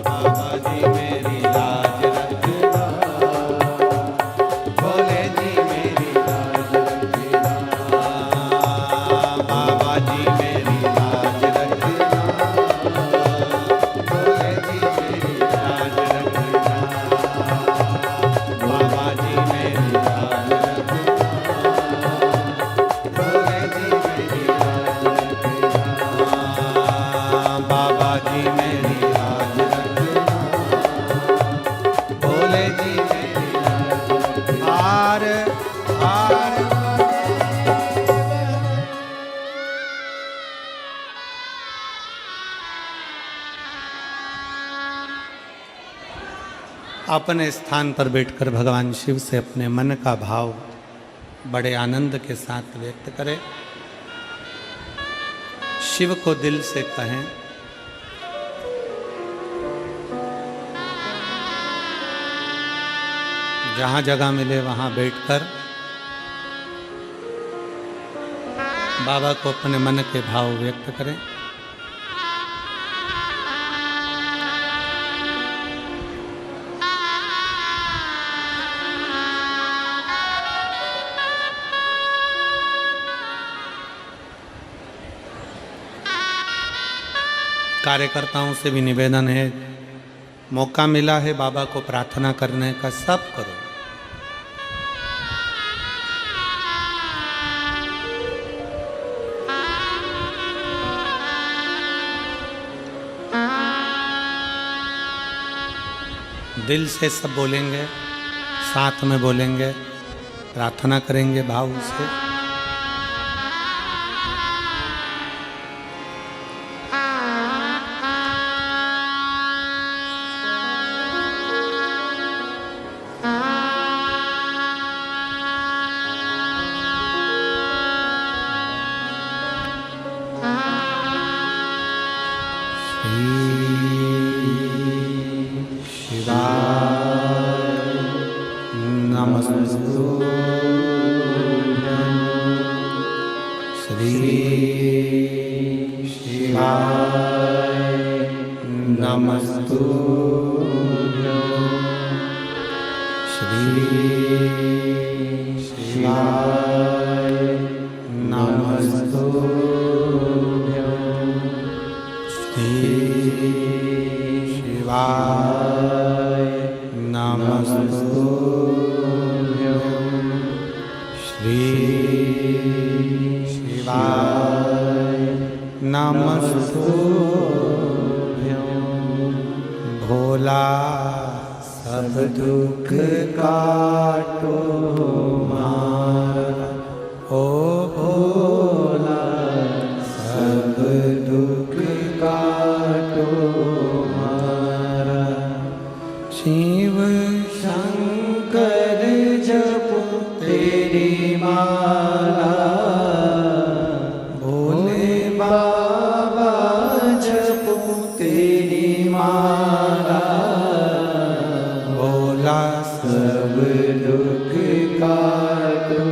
बाबा जी मेरी लाज रखना भोले जी मेरी लाज रखना बाबा जी मेरी लाज रखना भोले जी मेरी लाज रखना बाबा जी मेरी लाज रखना भोले जी मेरी लाज रखना बाबा जी मेरी लाज रखना भोले जी मेरी लाज रखना हार हार अपने स्थान पर बैठकर भगवान शिव से अपने मन का भाव बड़े आनंद के साथ व्यक्त करें। शिव को दिल से कहें, जहाँ जगह मिले वहाँ बैठकर बाबा को अपने मन के भाव व्यक्त करें। कार्यकर्ताओं से भी निवेदन है, मौका मिला है बाबा को प्रार्थना करने का, सब करो। दिल से सब बोलेंगे, साथ में बोलेंगे, प्रार्थना करेंगे भाव से। भोला सब दुख काटो मारा, ओ भोला सब दुख काटो मारा। शिव शंकर जपो तेरी माला, भोले बाबा जपो तेरी माला। भोला सब दुख काटो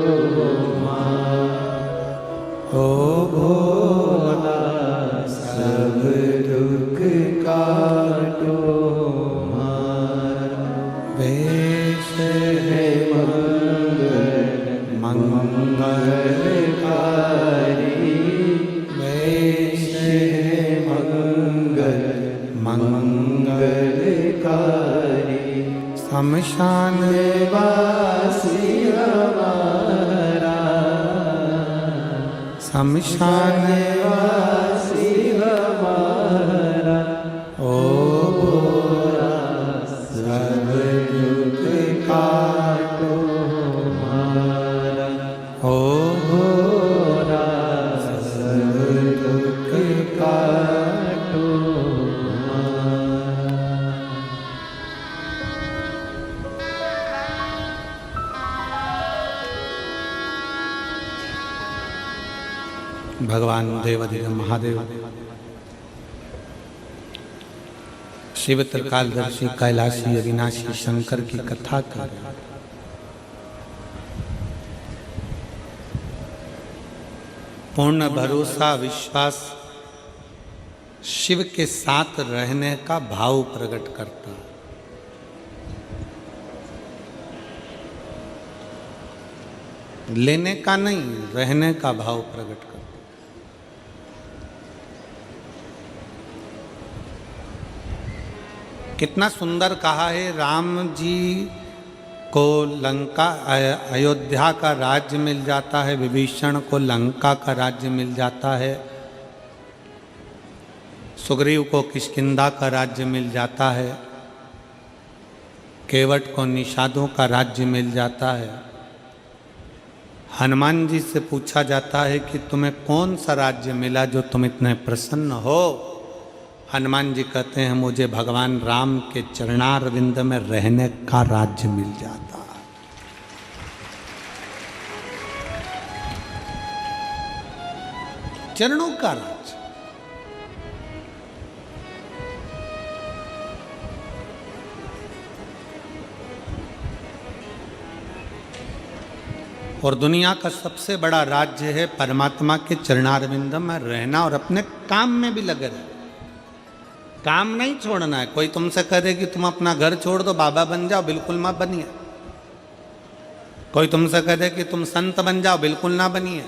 मारा, ओ भोला सब दुख काटो मारा। वेश है मंगलकारी, वेश है मंगलकारी। शमशान वासी हमारा, शमशान वासी हमारा। ओ भोला सब दुख काटो मारा, ओ भोला सब दुख काटो मारा। भगवान देवाधिदेव महादेव शिव त्रिकालदर्शी कैलाशी अविनाशी शंकर की कथा कर पूर्ण भरोसा विश्वास शिव के साथ रहने का भाव प्रकट करता। लेने का नहीं, रहने का भाव प्रकट करता। कितना सुंदर कहा है, राम जी को लंका अयोध्या का राज्य मिल जाता है, विभीषण को लंका का राज्य मिल जाता है, सुग्रीव को किष्किंधा का राज्य मिल जाता है, केवट को निषादों का राज्य मिल जाता है। हनुमान जी से पूछा जाता है कि तुम्हें कौन सा राज्य मिला जो तुम इतने प्रसन्न हो। हनुमान जी कहते हैं मुझे भगवान राम के चरणारविंद में रहने का राज्य मिल जाता। चरणों का राज्य। और दुनिया का सबसे बड़ा राज्य है परमात्मा के चरणारविंद में रहना और अपने काम में भी लगे रहना। काम नहीं छोड़ना है। कोई तुमसे कहे कि तुम अपना घर छोड़ दो बाबा बन जाओ, बिल्कुल मत बनिए। कोई तुमसे कह दे कि तुम संत बन जाओ, बिल्कुल ना बनिए।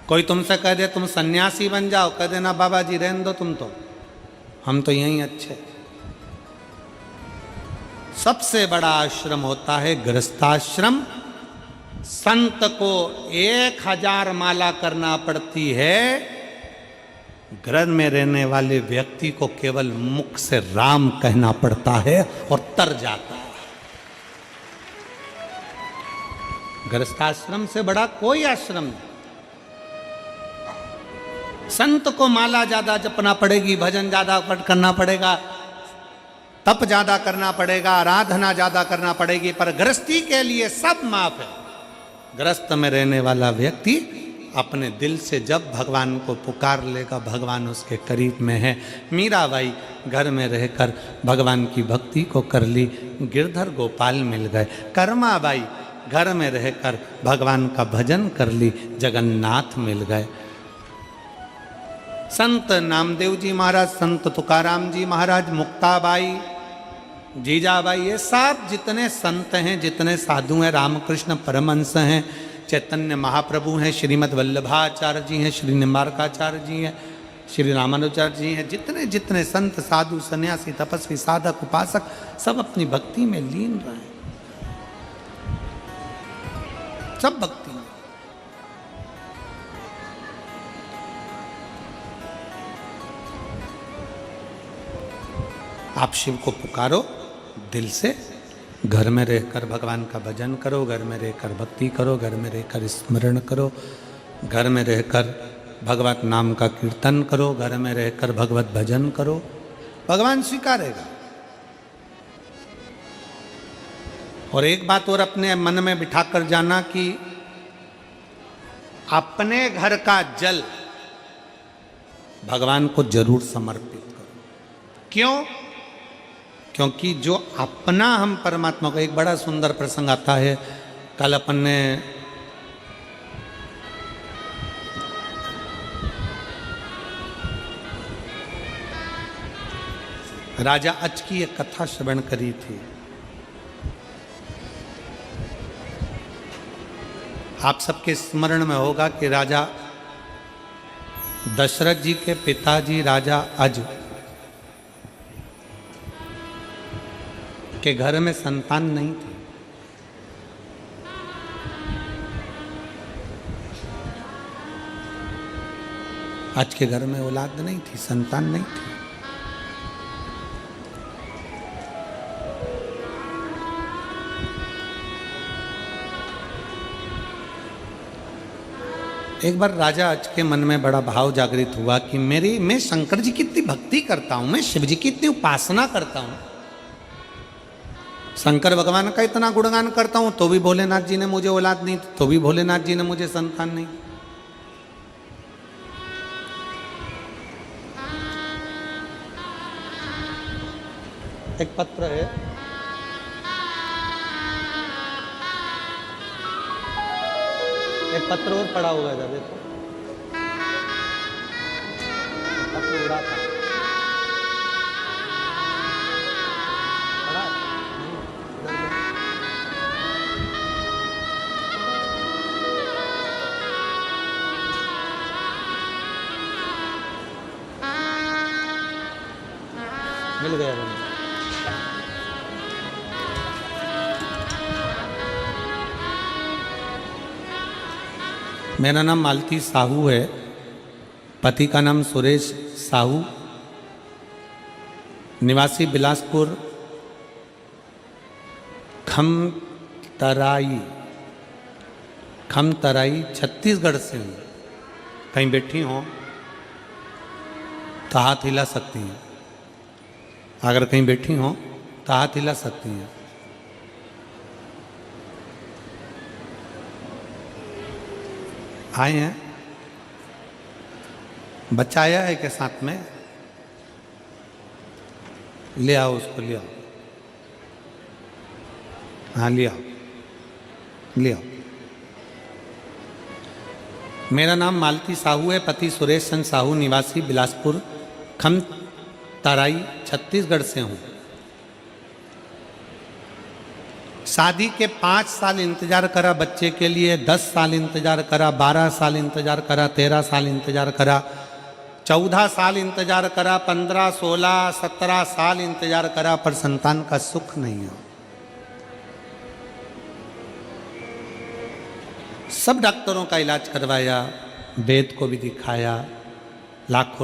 कोई तुमसे कह दे तुम सन्यासी बन जाओ, कह देना बाबा जी रहने दो, तुम तो हम तो यहीं अच्छे। सबसे बड़ा आश्रम होता है गृहस्थाश्रम। संत को 1000 माला करना पड़ती है, घर में रहने वाले व्यक्ति को केवल मुख से राम कहना पड़ता है और तर जाता है। गृहस्थाश्रम से बड़ा कोई आश्रम नहीं। संत को माला ज्यादा जपना पड़ेगी, भजन ज्यादा करना पड़ेगा, तप ज्यादा करना पड़ेगा, आराधना ज्यादा करना पड़ेगी, पर गृहस्थी के लिए सब माफ है। गृहस्थ में रहने वाला व्यक्ति अपने दिल से जब भगवान को पुकार लेगा, भगवान उसके करीब में है। मीराबाई घर में रहकर भगवान की भक्ति को कर ली, गिरधर गोपाल मिल गए। कर्माबाई घर में रहकर भगवान का भजन कर ली, जगन्नाथ मिल गए। संत नामदेव जी महाराज, संत तुकाराम जी महाराज, मुक्ताबाई, जीजाबाई, ये सब जितने संत हैं, जितने साधु हैं, रामकृष्ण परमहंस हैं, चैतन्य महाप्रभु हैं, श्रीमद् वल्लभाचार्य जी हैं, श्री निम्बारकाचार्य जी हैं, श्री रामानुजाचार्य जी हैं, जितने जितने संत साधु सन्यासी तपस्वी साधक उपासक सब अपनी भक्ति में लीन रहे, सब भक्ति में। आप शिव को पुकारो दिल से, घर में रहकर भगवान का भजन करो, घर में रहकर भक्ति करो, घर में रहकर स्मरण करो, घर में रहकर भगवत नाम का कीर्तन करो, घर में रहकर भगवत भजन करो, भगवान स्वीकारेगा। और एक बात और अपने मन में बिठाकर जाना कि अपने घर का जल भगवान को जरूर समर्पित करो। क्यों? क्योंकि जो अपना हम परमात्मा को, एक बड़ा सुंदर प्रसंग आता है। कल अपन ने राजा अच की एक कथा श्रवण करी थी। आप सबके स्मरण में होगा कि राजा दशरथ जी के पिताजी राजा अज के घर में संतान नहीं थी। आज के घर में औलाद नहीं थी, संतान नहीं थी। एक बार राजा अच के मन में बड़ा भाव जागृत हुआ कि मैं शंकर जी की इतनी भक्ति करता हूं, मैं शिव जी की इतनी उपासना करता हूं, शंकर भगवान का इतना गुणगान करता हूं, तो भी भोलेनाथ जी ने मुझे औलाद नहीं, तो भी भोलेनाथ जी ने मुझे संतान नहीं। एक पत्र है, एक पत्र और पड़ा हुआ है, देखो पत्र उड़ा था, पड़ा मिल गया मुझे। मेरा नाम मालती साहू है, पति का नाम सुरेश साहू, निवासी बिलासपुर खमतराई छत्तीसगढ़ से हूँ। कहीं बैठी हो तो हाथ हिला सकती हैं, अगर कहीं बैठी हो तो हाथ हिला सकती हैं। आए हैं, बच्चा आया है के साथ में, ले आओ उसको, ले आओ, हाँ ले आओ। ले आओ। मेरा नाम मालती साहू है, पति सुरेश चंद्र साहू, निवासी बिलासपुर खम तराई छत्तीसगढ़ से हूँ। शादी के 5 साल इंतजार करा बच्चे के लिए, 10 साल इंतजार करा, 12 साल इंतजार करा, 13 साल इंतजार करा, 14 साल इंतजार करा, 15, 16, 17 साल इंतजार करा, पर संतान का सुख नहीं है। सब डॉक्टरों का इलाज करवाया, वेद को भी दिखाया, लाखों